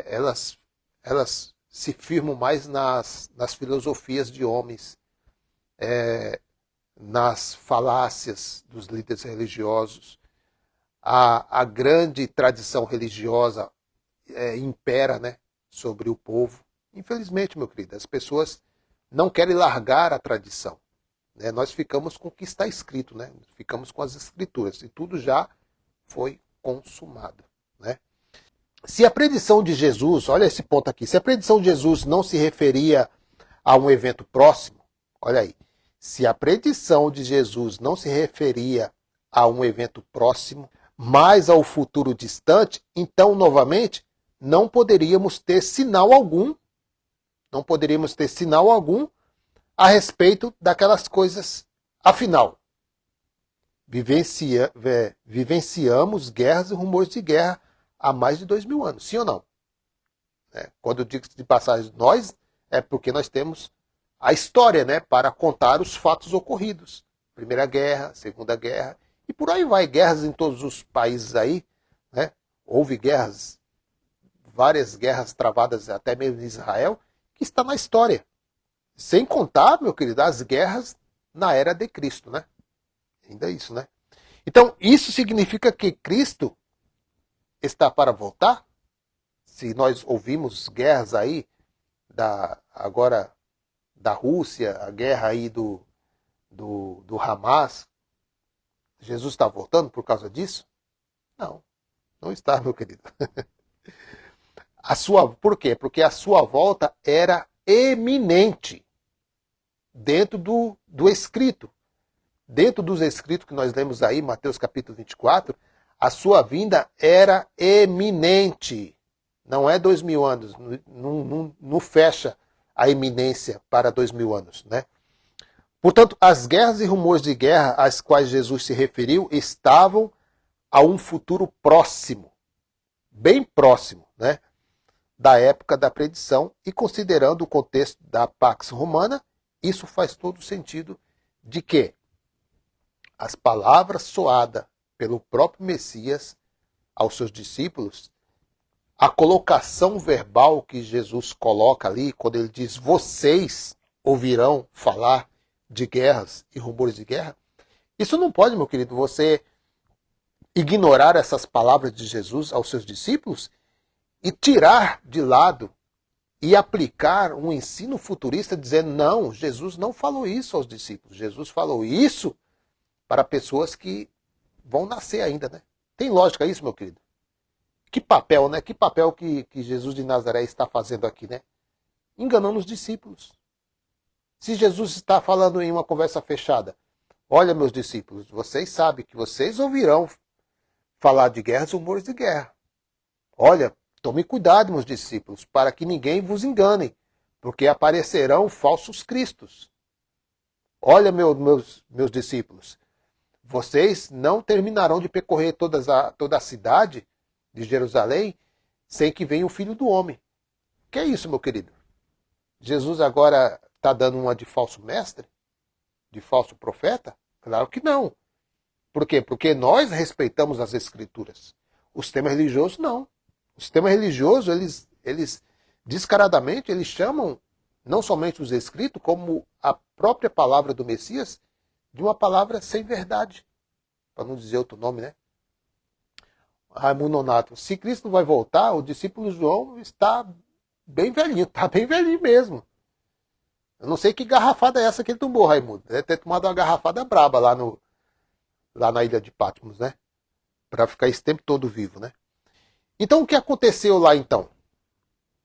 A: elas se firmam mais nas filosofias de homens, nas falácias dos líderes religiosos. A grande tradição religiosa impera, né, sobre o povo. Infelizmente, meu querido, as pessoas não querem largar a tradição, né? Nós ficamos com o que está escrito, né? Ficamos com as escrituras, e tudo já foi consumado, né? Se a predição de Jesus, olha esse ponto aqui, se a predição de Jesus não se referia a um evento próximo, olha aí, se a predição de Jesus não se referia a um evento próximo, mas ao futuro distante, então, novamente, não poderíamos ter sinal algum a respeito daquelas coisas. Afinal, vivenciamos guerras e rumores de guerra há mais de 2000 anos, sim ou não? né? Quando eu digo de passagem nós, é porque nós temos a história, né, para contar os fatos ocorridos. Primeira Guerra, Segunda Guerra, e por aí vai, guerras em todos os países aí, né? Houve guerras, várias guerras travadas até mesmo em Israel, que está na história. Sem contar, meu querido, as guerras na era de Cristo, né? Ainda isso, né? Então, isso significa que Cristo está para voltar? Se nós ouvimos guerras aí, agora da Rússia, a guerra aí do Hamas, Jesus está voltando por causa disso? Não, não está, meu querido. Por quê? Porque a sua volta era eminente dentro do escrito. Dentro dos escritos que nós lemos aí, Mateus capítulo 24, a sua vinda era eminente. Não é 2000 anos, não fecha a eminência para 2000 anos, né? Portanto, as guerras e rumores de guerra às quais Jesus se referiu estavam a um futuro próximo, bem próximo, né, da época da predição, e considerando o contexto da Pax Romana, isso faz todo sentido de que as palavras soadas pelo próprio Messias aos seus discípulos, a colocação verbal que Jesus coloca ali, quando ele diz, vocês ouvirão falar de guerras e rumores de guerra, isso não pode, meu querido, você ignorar essas palavras de Jesus aos seus discípulos e tirar de lado e aplicar um ensino futurista dizendo, não, Jesus não falou isso aos discípulos, Jesus falou isso para pessoas que vão nascer ainda, né? Tem lógica isso, meu querido? Que papel, né? Que papel que Jesus de Nazaré está fazendo aqui, né? Enganando os discípulos. Se Jesus está falando em uma conversa fechada, olha, meus discípulos, vocês sabem que vocês ouvirão falar de guerras e rumores de guerra. Olha, tome cuidado, meus discípulos, para que ninguém vos engane, porque aparecerão falsos cristos. Olha, meus discípulos, vocês não terminarão de percorrer toda a cidade de Jerusalém sem que venha o Filho do Homem. Que é isso, meu querido? Jesus agora está dando uma de falso mestre? De falso profeta? Claro que não. Por quê? Porque nós respeitamos as Escrituras. O sistema religioso, não. O sistema religioso, eles descaradamente, eles chamam não somente os Escritos, como a própria palavra do Messias, de uma palavra sem verdade. Para não dizer outro nome, né? Raimundo Nonato. Se Cristo vai voltar, o discípulo João está bem velhinho mesmo. Eu não sei que garrafada é essa que ele tomou, Raimundo. Deve ter tomado uma garrafada braba lá na ilha de Patmos, né? Para ficar esse tempo todo vivo, né? Então, o que aconteceu lá, então?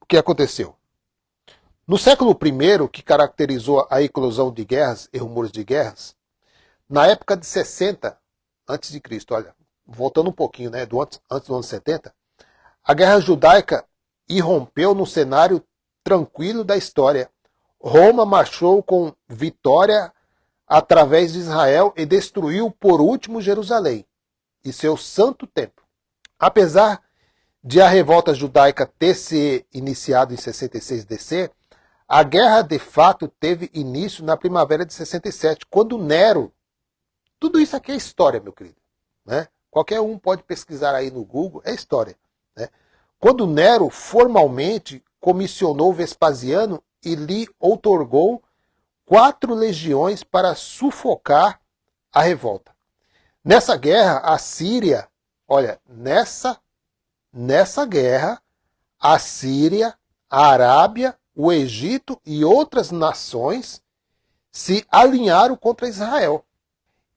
A: O que aconteceu? No século I, que caracterizou a eclosão de guerras e rumores de guerras, na época de 60 a.C., olha, voltando um pouquinho, né, antes do ano 70, a guerra judaica irrompeu no cenário tranquilo da história. Roma marchou com vitória através de Israel e destruiu por último Jerusalém e seu santo templo. Apesar de a revolta judaica ter se iniciado em 66 DC, a guerra de fato teve início na primavera de 67, quando Nero... Tudo isso aqui é história, meu querido, né? Qualquer um pode pesquisar aí no Google, é história, né? Quando Nero formalmente comissionou Vespasiano e lhe outorgou 4 legiões para sufocar a revolta. Nessa guerra, a Síria, olha, nessa guerra, a Síria, a Arábia, o Egito e outras nações se alinharam contra Israel.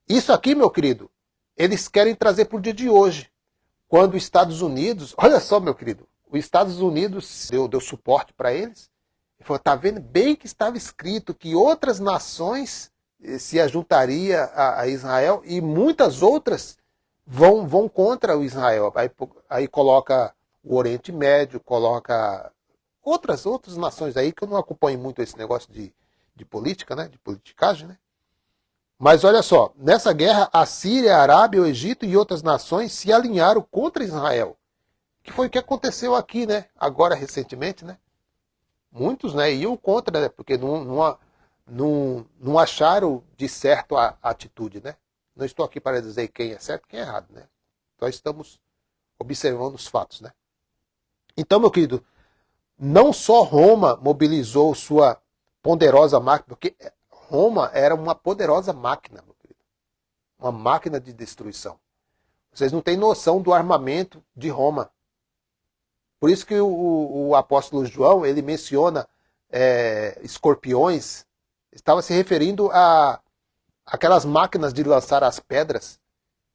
A: Isso aqui, meu querido, eles querem trazer para o dia de hoje, quando os Estados Unidos, olha só, meu querido, os Estados Unidos deu suporte para eles. Ele falou, tá vendo bem que estava escrito que outras nações se ajuntariam a Israel e muitas outras vão contra o Israel. Aí coloca o Oriente Médio, coloca outras nações aí, que eu não acompanho muito esse negócio de política, né? De politicagem, né? Mas olha só, nessa guerra, a Síria, a Arábia, o Egito e outras nações se alinharam contra Israel. Que foi o que aconteceu aqui, né? Agora, recentemente, né? Muitos, né, iam contra, né? Porque não acharam de certo a atitude, né? Não estou aqui para dizer quem é certo e quem é errado, né? Nós estamos observando os fatos, né? Então, meu querido, não só Roma mobilizou sua poderosa máquina, porque Roma era uma poderosa máquina, meu querido. Uma máquina de destruição. Vocês não têm noção do armamento de Roma. Por isso que o apóstolo João, ele menciona escorpiões, estava se referindo a aquelas máquinas de lançar as pedras,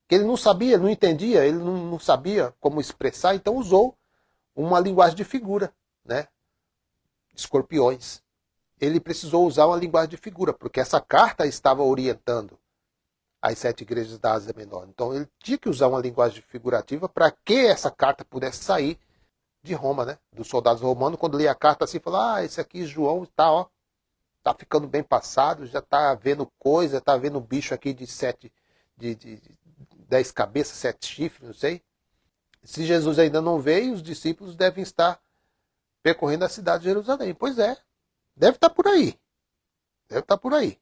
A: que ele não sabia, não entendia, ele não sabia como expressar, então usou uma linguagem de figura, né? Escorpiões. Ele precisou usar uma linguagem de figura, porque essa carta estava orientando as 7 igrejas da Ásia Menor. Então ele tinha que usar uma linguagem figurativa para que essa carta pudesse sair de Roma, né? Dos soldados romanos, quando lia a carta assim, falou, esse aqui João está, ó, tá ficando bem passado, já está vendo coisa, está vendo bicho aqui de 10 cabeças, 7 chifres, não sei. Se Jesus ainda não veio, os discípulos devem estar percorrendo a cidade de Jerusalém. Pois é, deve estar por aí. Deve estar por aí.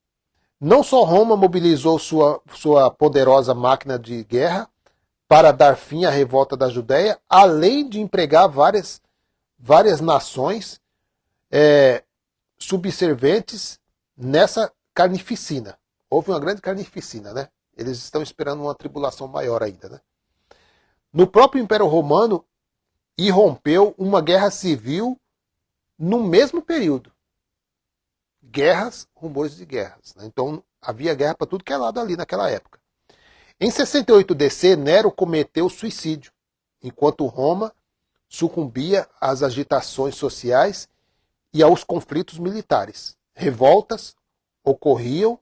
A: Não só Roma mobilizou sua poderosa máquina de guerra para dar fim à revolta da Judéia, além de empregar várias nações subserventes nessa carnificina. Houve uma grande carnificina, né? Eles estão esperando uma tribulação maior ainda, né? No próprio Império Romano, irrompeu uma guerra civil no mesmo período. Guerras, rumores de guerras, né? Então havia guerra para tudo que é lado ali naquela época. Em 68 DC, Nero cometeu suicídio, enquanto Roma sucumbia às agitações sociais e aos conflitos militares. Revoltas ocorriam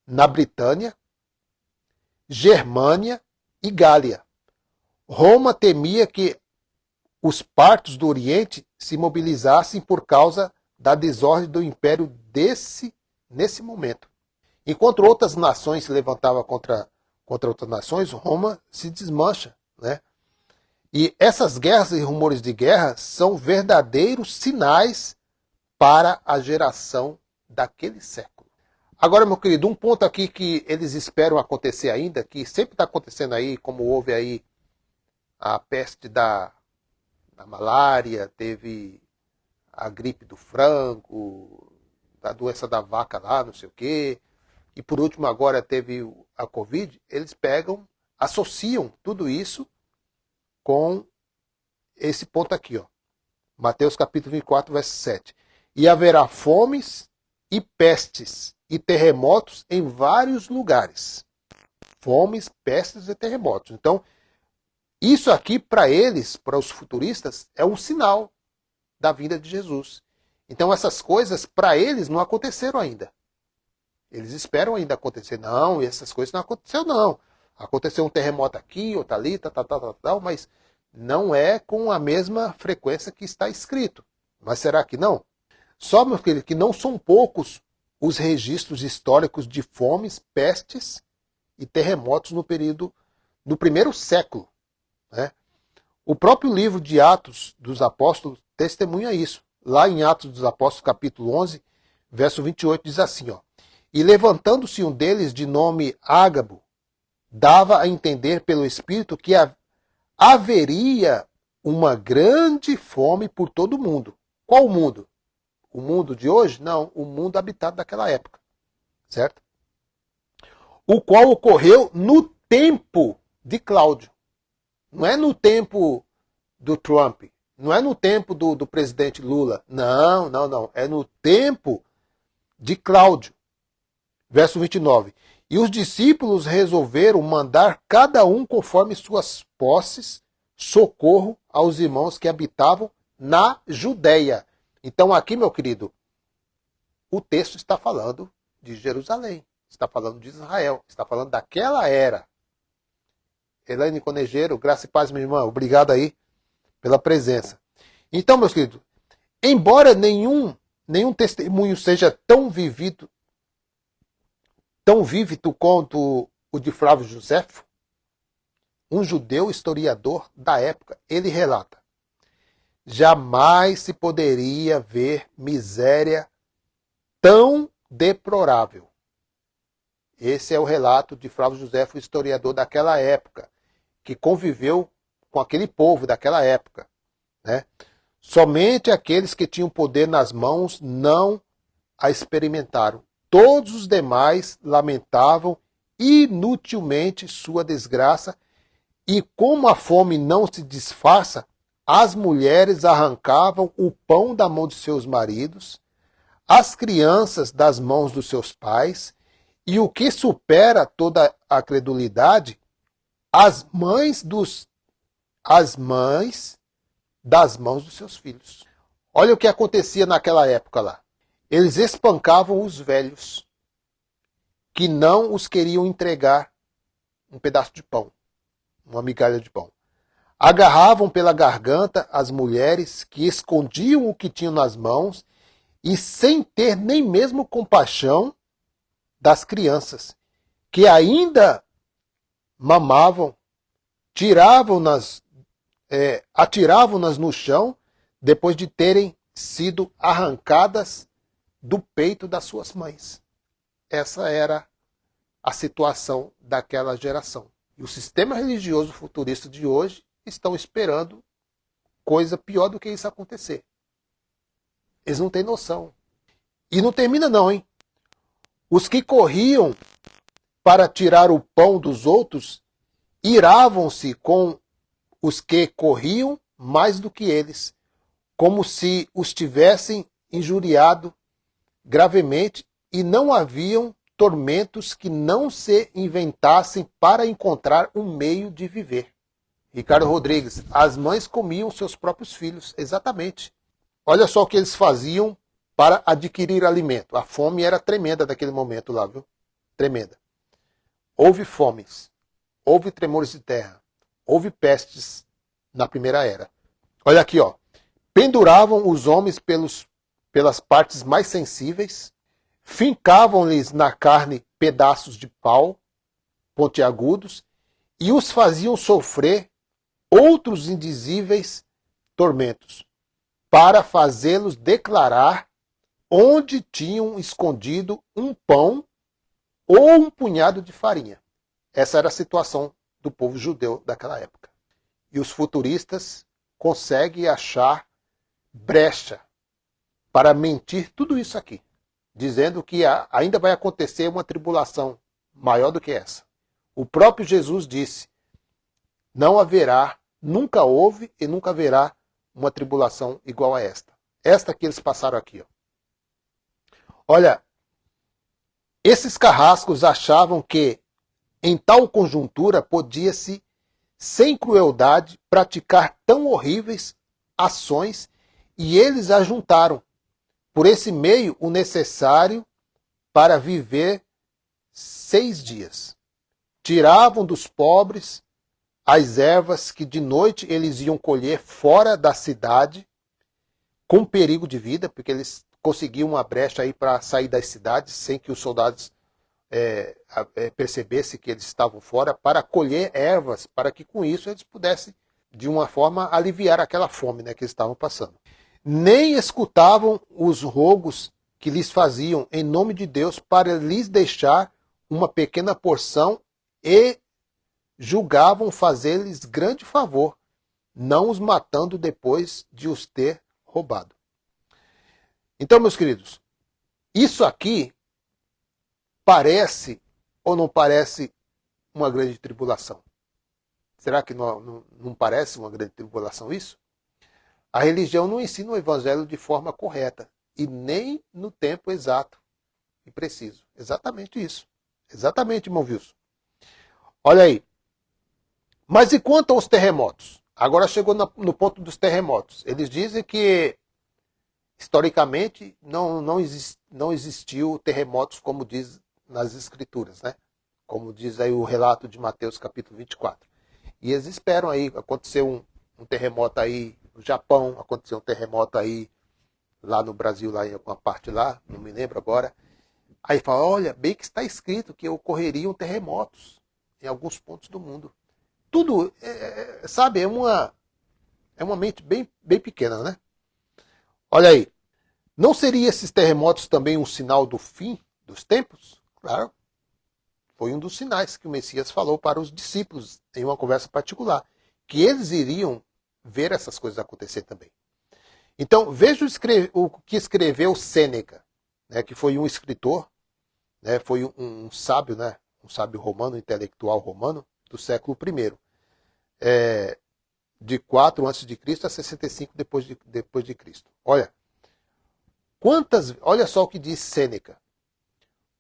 A: na Britânia, Germânia e Gália. Roma temia que os partos do Oriente se mobilizassem por causa da desordem do império nesse momento. Enquanto outras nações se levantavam contra outras nações, Roma se desmancha, né? E essas guerras e rumores de guerra são verdadeiros sinais para a geração daquele século. Agora, meu querido, um ponto aqui que eles esperam acontecer ainda, que sempre está acontecendo aí, como houve aí a peste da malária, teve a gripe do frango, a doença da vaca lá, não sei o quê, e por último agora teve a Covid, eles associam tudo isso com esse ponto aqui, ó. Mateus capítulo 24, verso 7. E haverá fomes e pestes e terremotos em vários lugares. Fomes, pestes e terremotos. Então, isso aqui para eles, para os futuristas, é um sinal da vinda de Jesus. Então essas coisas para eles não aconteceram ainda. Eles esperam ainda acontecer. Não, essas coisas não aconteceram não. Aconteceu um terremoto aqui, outro ali, tal, mas não é com a mesma frequência que está escrito. Mas será que não? Só, meu querido, que não são poucos os registros históricos de fomes, pestes e terremotos no período do primeiro século, né? O próprio livro de Atos dos Apóstolos testemunha isso. Lá em Atos dos Apóstolos, capítulo 11, verso 28, diz assim, ó. E levantando-se um deles de nome Ágabo, dava a entender pelo Espírito que haveria uma grande fome por todo o mundo. Qual o mundo? O mundo de hoje? Não, o mundo habitado daquela época. Certo? O qual ocorreu no tempo de Cláudio. Não é no tempo do Trump. Não é no tempo do presidente Lula. Não. É no tempo de Cláudio. Verso 29. E os discípulos resolveram mandar cada um conforme suas posses socorro aos irmãos que habitavam na Judéia. Então aqui, meu querido, o texto está falando de Jerusalém, está falando de Israel, está falando daquela era. Elaine Conejeiro, graça e paz, minha irmã, obrigado aí pela presença. Então, meus queridos, embora nenhum testemunho seja tão vívido quanto o de Flávio Josefo, um judeu historiador da época, ele relata jamais se poderia ver miséria tão deplorável. Esse é o relato de Flávio José, o historiador daquela época, que conviveu com aquele povo daquela época, né? Somente aqueles que tinham poder nas mãos não a experimentaram. Todos os demais lamentavam inutilmente sua desgraça, e como a fome não se disfarça, as mulheres arrancavam o pão da mão de seus maridos, as crianças das mãos dos seus pais, e o que supera toda a credulidade, as mães das mãos dos seus filhos. Olha o que acontecia naquela época lá. Eles espancavam os velhos, que não os queriam entregar um pedaço de pão, uma migalha de pão. Agarravam pela garganta as mulheres que escondiam o que tinham nas mãos e sem ter nem mesmo compaixão das crianças, que ainda mamavam, atiravam-nas no chão depois de terem sido arrancadas do peito das suas mães. Essa era a situação daquela geração. E o sistema religioso futurista de hoje estão esperando coisa pior do que isso acontecer. Eles não têm noção. E não termina não, hein? Os que corriam para tirar o pão dos outros iravam-se com os que corriam mais do que eles, como se os tivessem injuriado gravemente, e não haviam tormentos que não se inventassem para encontrar um meio de viver. Ricardo Rodrigues, as mães comiam seus próprios filhos, exatamente. Olha só o que eles faziam para adquirir alimento. A fome era tremenda naquele momento lá, viu? Tremenda. Houve fomes, houve tremores de terra, houve pestes na primeira era. Olha aqui, ó. Penduravam os homens pelas partes mais sensíveis, fincavam-lhes na carne pedaços de pau pontiagudos e os faziam sofrer outros indizíveis tormentos, para fazê-los declarar onde tinham escondido um pão ou um punhado de farinha. Essa era a situação do povo judeu daquela época. E os futuristas conseguem achar brecha para mentir tudo isso aqui, dizendo que ainda vai acontecer uma tribulação maior do que essa. O próprio Jesus disse: não haverá, nunca houve e nunca haverá uma tribulação igual a esta. Esta que eles passaram aqui. Ó. Olha, esses carrascos achavam que em tal conjuntura podia-se, sem crueldade, praticar tão horríveis ações, e eles ajuntaram, por esse meio, o necessário para viver 6 dias. Tiravam dos pobres as ervas que de noite eles iam colher fora da cidade, com perigo de vida, porque eles conseguiam uma brecha aí para sair das cidades sem que os soldados percebessem que eles estavam fora, para colher ervas, para que com isso eles pudessem, de uma forma, aliviar aquela fome, né, que eles estavam passando. Nem escutavam os rogos que lhes faziam em nome de Deus para lhes deixar uma pequena porção, e julgavam fazer-lhes grande favor, não os matando depois de os ter roubado. Então, meus queridos, isso aqui parece ou não parece uma grande tribulação? Será que não parece uma grande tribulação isso? A religião não ensina o evangelho de forma correta e nem no tempo exato e preciso. Exatamente isso. Exatamente, irmão Wilson. Olha aí. Mas e quanto aos terremotos? Agora chegou no ponto dos terremotos. Eles dizem que, historicamente, não existiu terremotos como diz nas Escrituras, né? Como diz aí o relato de Mateus capítulo 24. E eles esperam aí, aconteceu um terremoto aí no Japão, aconteceu um terremoto aí lá no Brasil, lá em alguma parte lá, não me lembro agora. Aí fala, olha, bem que está escrito que ocorreriam terremotos em alguns pontos do mundo. Tudo, sabe, É uma mente bem pequena, né? Olha aí. Não seria esses terremotos também um sinal do fim dos tempos? Claro. Foi um dos sinais que o Messias falou para os discípulos em uma conversa particular, que eles iriam ver essas coisas acontecer também. Então, veja o que escreveu Sêneca, né, que foi um escritor, né, foi um sábio, né, um sábio romano, um intelectual romano do século I, de 4 a.C. a 65 depois de Cristo. Olha só o que diz Sêneca.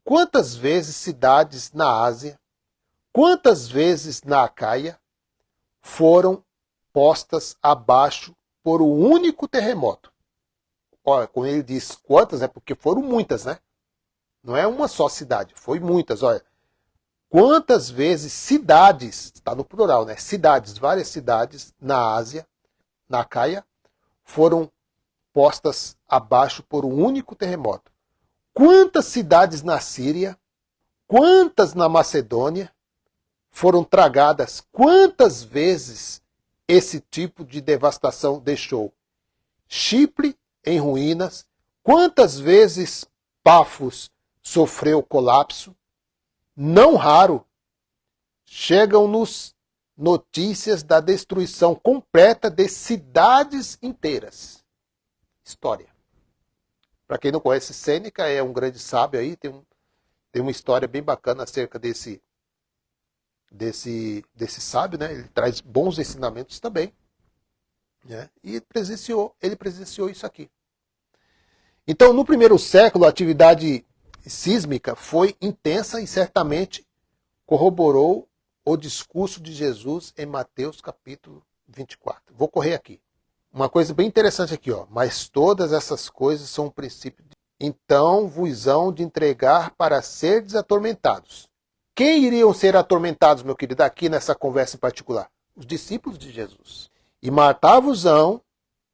A: Quantas vezes cidades na Ásia, quantas vezes na Acaia foram postas abaixo por um único terremoto? Olha, quando ele diz quantas, é porque foram muitas, né? Não é uma só cidade, foi muitas. Olha, quantas vezes cidades, está no plural, né? Cidades, várias cidades na Ásia, na Acaia, foram postas abaixo por um único terremoto. Quantas cidades na Síria, quantas na Macedônia foram tragadas? Quantas vezes esse tipo de devastação deixou Chipre em ruínas? Quantas vezes Pafos sofreu colapso? Não raro, chegam-nos notícias da destruição completa de cidades inteiras. História. Para quem não conhece, Sêneca é um grande sábio aí, tem uma história bem bacana acerca desse sábio, né? Ele traz bons ensinamentos também, né? E ele presenciou isso aqui. Então, no primeiro século, a atividade sísmica foi intensa e certamente corroborou o discurso de Jesus em Mateus capítulo 24. Vou correr aqui. Uma coisa bem interessante aqui, ó. Mas todas essas coisas são um princípio. Então vos hão de entregar para serdes atormentados. Quem iriam ser atormentados, meu querido, aqui nessa conversa em particular? Os discípulos de Jesus. E matar-vos-ão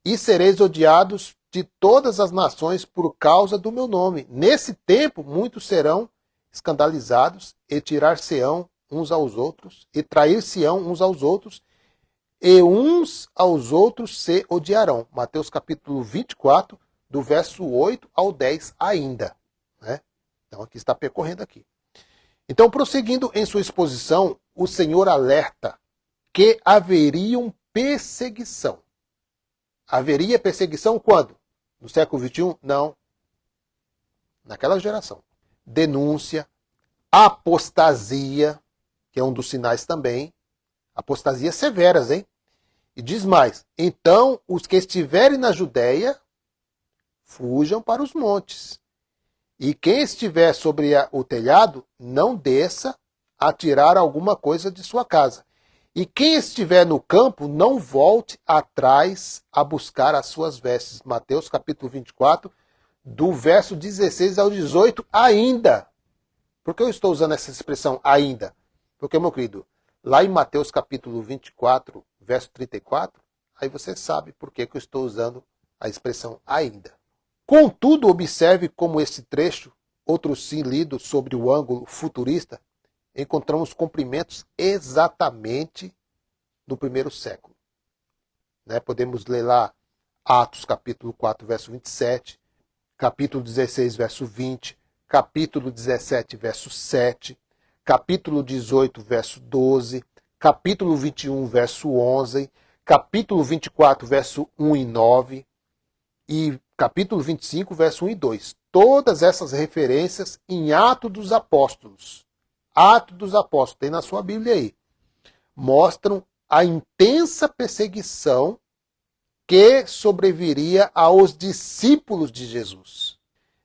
A: e sereis odiados de todas as nações por causa do meu nome. Nesse tempo, muitos serão escandalizados e tirar-se-ão uns aos outros e trair-se-ão uns aos outros e uns aos outros se odiarão. Mateus capítulo 24, do verso 8 ao 10 ainda. Né? Então aqui está percorrendo aqui. Então, prosseguindo em sua exposição, o Senhor alerta que haveria perseguição. Haveria perseguição quando? No século XXI? Não. Naquela geração. Denúncia, apostasia, que é um dos sinais também. Apostasias severas, hein? E diz mais, então os que estiverem na Judéia, fujam para os montes. E quem estiver sobre o telhado, não desça a tirar alguma coisa de sua casa. E quem estiver no campo, não volte atrás a buscar as suas vestes. Mateus capítulo 24, do verso 16 ao 18, ainda. Por que eu estou usando essa expressão ainda? Porque, meu querido, lá em Mateus capítulo 24, verso 34, aí você sabe por que eu estou usando a expressão ainda. Contudo, observe como esse trecho, outro sim lido sobre o ângulo futurista, encontramos cumprimentos exatamente no primeiro século. Né? Podemos ler lá Atos capítulo 4, verso 27, capítulo 16, verso 20, capítulo 17, verso 7, capítulo 18, verso 12, capítulo 21, verso 11, capítulo 24, verso 1 e 9 e capítulo 25, verso 1 e 2. Todas essas referências em Atos dos Apóstolos. Atos dos Apóstolos, tem na sua Bíblia aí. Mostram a intensa perseguição que sobreviria aos discípulos de Jesus.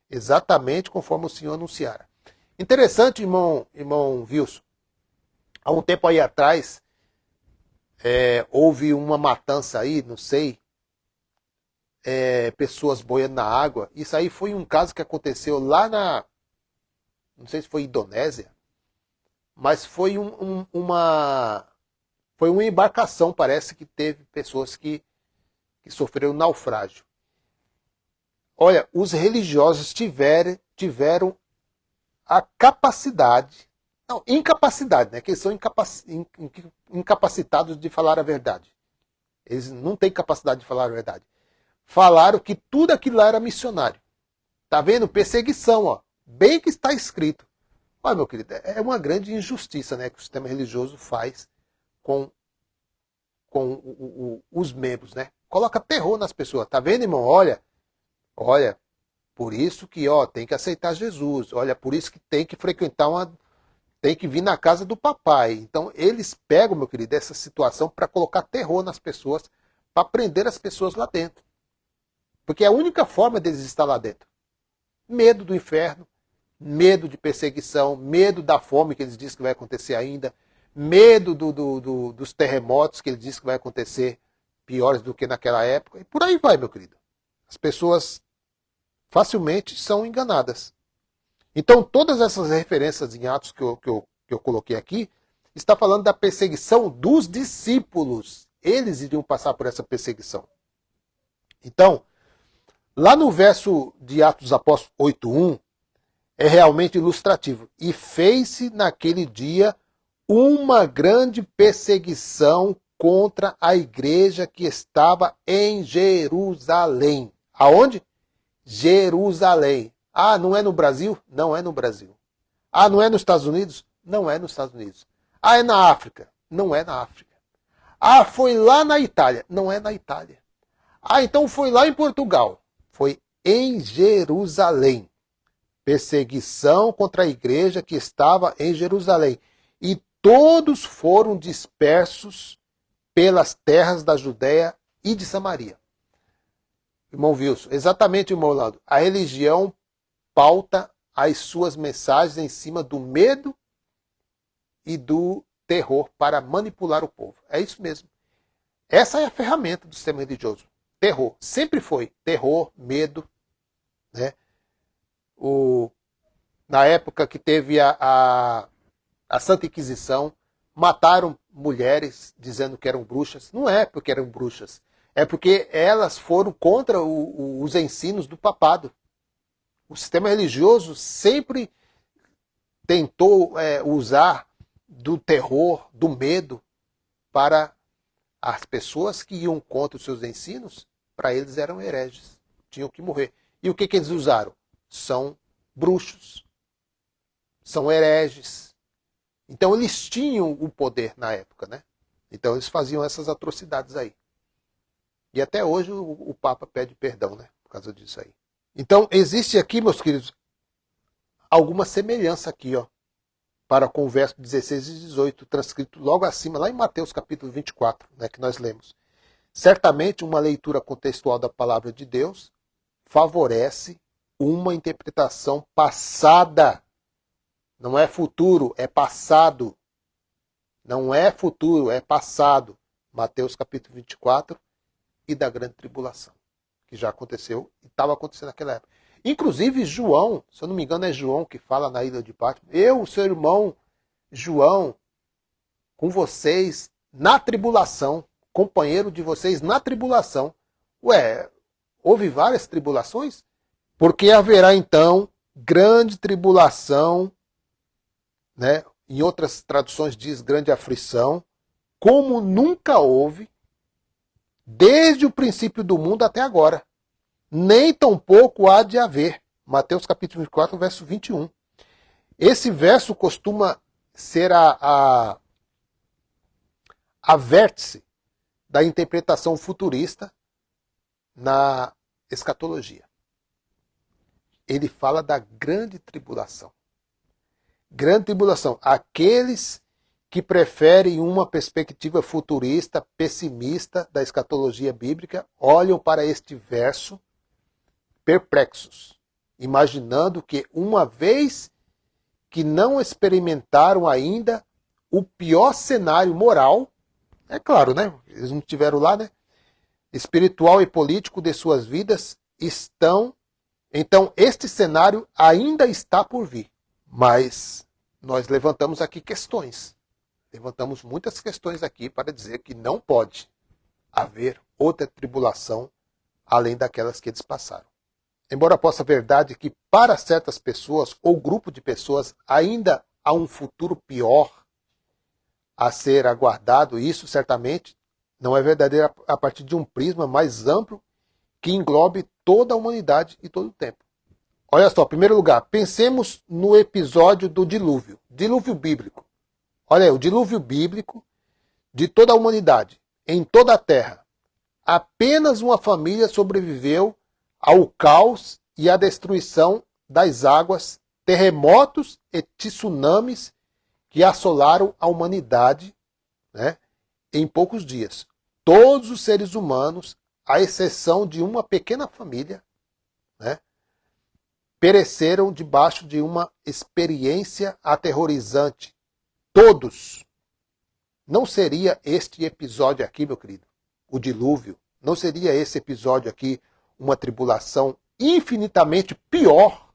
A: Exatamente conforme o Senhor anunciara. Interessante, irmão Wilson. Há um tempo aí atrás, houve uma matança aí, não sei, pessoas boiando na água. Isso aí foi um caso que aconteceu lá não sei se foi Indonésia, mas foi uma embarcação, parece que teve pessoas que sofreram naufrágio. Olha, os religiosos tiveram a capacidade, não, incapacidade, né? Que eles são incapacitados de falar a verdade. Eles não têm capacidade de falar a verdade. Falaram que tudo aquilo lá era missionário. Tá vendo? Perseguição, ó. Bem que está escrito. Olha, meu querido, é uma grande injustiça, né, que o sistema religioso faz com os membros, né? Coloca terror nas pessoas. Tá vendo, irmão? Olha, por isso que, ó, tem que aceitar Jesus. Olha, por isso que tem que frequentar tem que vir na casa do papai. Então, eles pegam, meu querido, essa situação para colocar terror nas pessoas, para prender as pessoas lá dentro. Porque é a única forma deles estar lá dentro. Medo do inferno, medo de perseguição, medo da fome que eles dizem que vai acontecer ainda, medo dos terremotos que eles dizem que vai acontecer piores do que naquela época. E por aí vai, meu querido. As pessoas facilmente são enganadas. Então, todas essas referências em Atos que eu coloquei aqui, está falando da perseguição dos discípulos. Eles iriam passar por essa perseguição. Então, lá no verso de Atos dos Apóstolos 8:1, é realmente ilustrativo. E fez-se naquele dia uma grande perseguição contra a igreja que estava em Jerusalém. Aonde? Jerusalém. Ah, não é no Brasil? Não é no Brasil. Ah, não é nos Estados Unidos? Não é nos Estados Unidos. Ah, é na África? Não é na África. Ah, foi lá na Itália? Não é na Itália. Ah, então foi lá em Portugal? Foi em Jerusalém. Perseguição contra a igreja que estava em Jerusalém. E todos foram dispersos pelas terras da Judéia e de Samaria. Irmão Wilson, exatamente, irmão Orlando. A religião pauta as suas mensagens em cima do medo e do terror para manipular o povo. É isso mesmo. Essa é a ferramenta do sistema religioso. Terror. Sempre foi. Terror, medo. Né? Na época que teve a Santa Inquisição, mataram mulheres dizendo que eram bruxas. Não é porque eram bruxas. É porque elas foram contra os ensinos do papado. O sistema religioso sempre tentou usar do terror, do medo, para as pessoas que iam contra os seus ensinos, para eles eram hereges, tinham que morrer. E o que eles usaram? São bruxos, são hereges. Então eles tinham o poder na época, né? Então eles faziam essas atrocidades aí. E até hoje o Papa pede perdão, né? Por causa disso aí. Então, existe aqui, meus queridos, alguma semelhança aqui, ó, para com o verso 16 e 18, transcrito logo acima, lá em Mateus capítulo 24, né, que nós lemos. Certamente, uma leitura contextual da palavra de Deus favorece uma interpretação passada. Não é futuro, é passado. Não é futuro, é passado. Mateus capítulo 24 e da grande tribulação, que já aconteceu e estava acontecendo naquela época. Inclusive João, se eu não me engano é João que fala na ilha de Patmos, eu, seu irmão João, com vocês na tribulação, companheiro de vocês na tribulação. Ué, houve várias tribulações? Porque haverá então grande tribulação, né? Em outras traduções diz grande aflição, como nunca houve, desde o princípio do mundo até agora. Nem tampouco há de haver. Mateus capítulo 24, verso 21. Esse verso costuma ser a vértice da interpretação futurista na escatologia. Ele fala da grande tribulação. Grande tribulação. Aqueles que preferem uma perspectiva futurista, pessimista da escatologia bíblica, olham para este verso perplexos, imaginando que uma vez que não experimentaram ainda o pior cenário moral, é claro, né? Eles não estiveram lá, né? Espiritual e político de suas vidas estão. Então, este cenário ainda está por vir. Mas nós levantamos aqui questões. Levantamos muitas questões aqui para dizer que não pode haver outra tribulação além daquelas que eles passaram. Embora possa a verdade que para certas pessoas ou grupo de pessoas ainda há um futuro pior a ser aguardado, isso certamente não é verdadeira a partir de um prisma mais amplo que englobe toda a humanidade e todo o tempo. Olha só, em primeiro lugar, pensemos no episódio do dilúvio, dilúvio bíblico. Olha aí, o dilúvio bíblico de toda a humanidade, em toda a terra. Apenas uma família sobreviveu ao caos e à destruição das águas, terremotos e tsunamis que assolaram a humanidade, né, em poucos dias. Todos os seres humanos, à exceção de uma pequena família, né, pereceram debaixo de uma experiência aterrorizante. Todos. Não seria este episódio aqui, meu querido, o dilúvio, não seria esse episódio aqui uma tribulação infinitamente pior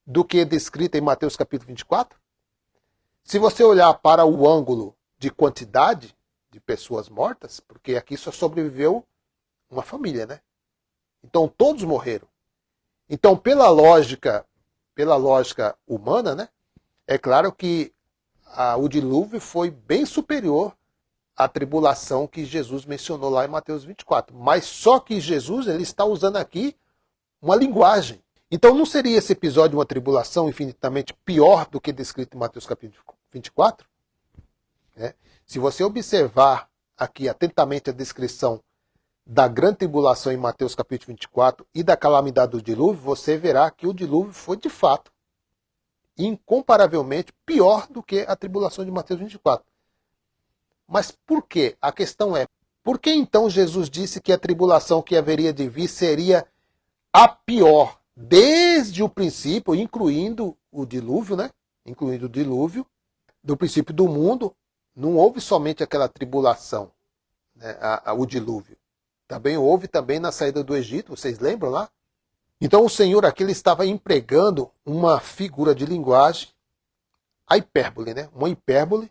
A: do que descrita em Mateus capítulo 24? Se você olhar para o ângulo de quantidade de pessoas mortas, porque aqui só sobreviveu uma família, né? Então todos morreram. Então, pela lógica humana, né? É claro que o dilúvio foi bem superior à tribulação que Jesus mencionou lá em Mateus 24. Mas só que Jesus ele está usando aqui uma linguagem. Então não seria esse episódio uma tribulação infinitamente pior do que descrito em Mateus capítulo 24? Se você observar aqui atentamente a descrição da grande tribulação em Mateus capítulo 24 e da calamidade do dilúvio, você verá que o dilúvio foi de fato incomparavelmente pior do que a tribulação de Mateus 24. Mas por quê? A questão é, por que então Jesus disse que a tribulação que haveria de vir seria a pior desde o princípio, incluindo o dilúvio, né? Incluindo o dilúvio, do princípio do mundo, não houve somente aquela tribulação, né? O dilúvio. Também houve também na saída do Egito, vocês lembram lá? Então o Senhor aqui ele estava empregando uma figura de linguagem, a hipérbole, né? Uma hipérbole,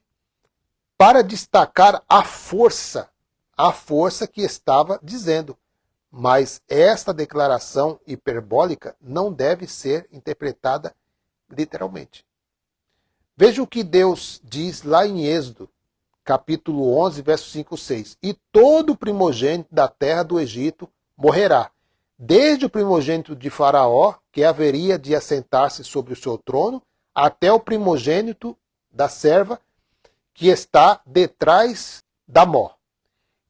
A: para destacar a força que estava dizendo. Mas esta declaração hiperbólica não deve ser interpretada literalmente. Veja o que Deus diz lá em Êxodo, capítulo 11, verso 5 e 6. E todo primogênito da terra do Egito morrerá, desde o primogênito de Faraó, que haveria de assentar-se sobre o seu trono, até o primogênito da serva, que está detrás da mó.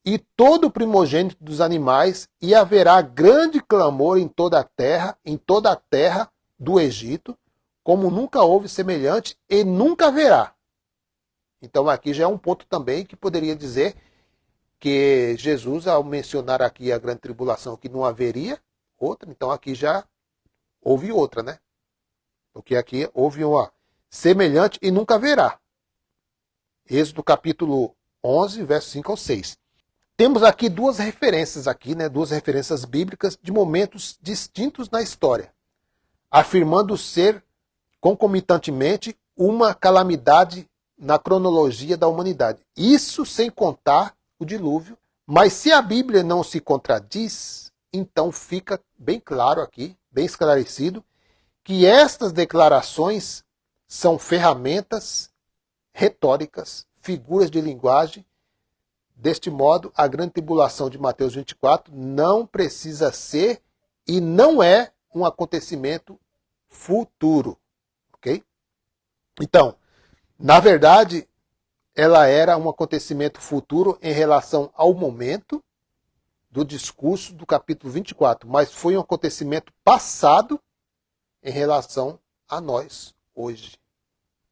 A: E todo o primogênito dos animais, e haverá grande clamor em toda a terra do Egito, como nunca houve semelhante e nunca haverá. Então aqui já é um ponto também que poderia dizer que Jesus, ao mencionar aqui a grande tribulação, que não haveria outra, então aqui já houve outra, né? Porque aqui houve uma semelhante e nunca haverá. Êxodo capítulo 11, verso 5 ao 6. Temos aqui duas referências duas referências bíblicas de momentos distintos na história, afirmando ser concomitantemente uma calamidade na cronologia da humanidade. Isso sem contar o dilúvio. Mas se a Bíblia não se contradiz, então fica bem claro aqui, bem esclarecido, que estas declarações são ferramentas retóricas, figuras de linguagem. Deste modo, a grande tribulação de Mateus 24 não precisa ser e não é um acontecimento futuro. Ok? Então, na verdade, ela era um acontecimento futuro em relação ao momento do discurso do capítulo 24, mas foi um acontecimento passado em relação a nós, hoje,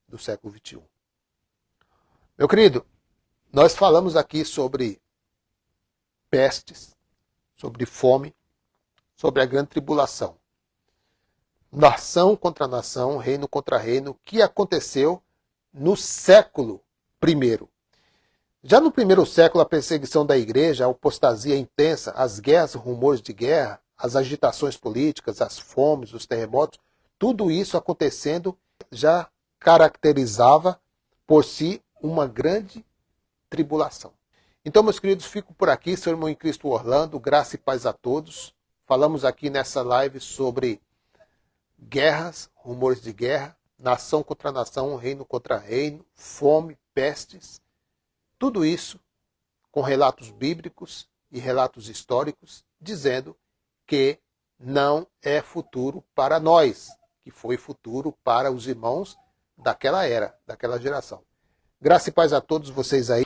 A: do século 21. Meu querido, nós falamos aqui sobre pestes, sobre fome, sobre a grande tribulação. Nação contra nação, reino contra reino, que aconteceu no século I. Já no primeiro século, a perseguição da igreja, a apostasia intensa, as guerras, rumores de guerra, as agitações políticas, as fomes, os terremotos, tudo isso acontecendo já caracterizava por si uma grande tribulação. Então, meus queridos, fico por aqui, seu irmão em Cristo Orlando, graça e paz a todos. Falamos aqui nessa live sobre guerras, rumores de guerra, nação contra nação, reino contra reino, fome, pestes. Tudo isso com relatos bíblicos e relatos históricos, dizendo que não é futuro para nós, que foi futuro para os irmãos daquela era, daquela geração. Graça e paz a todos vocês aí.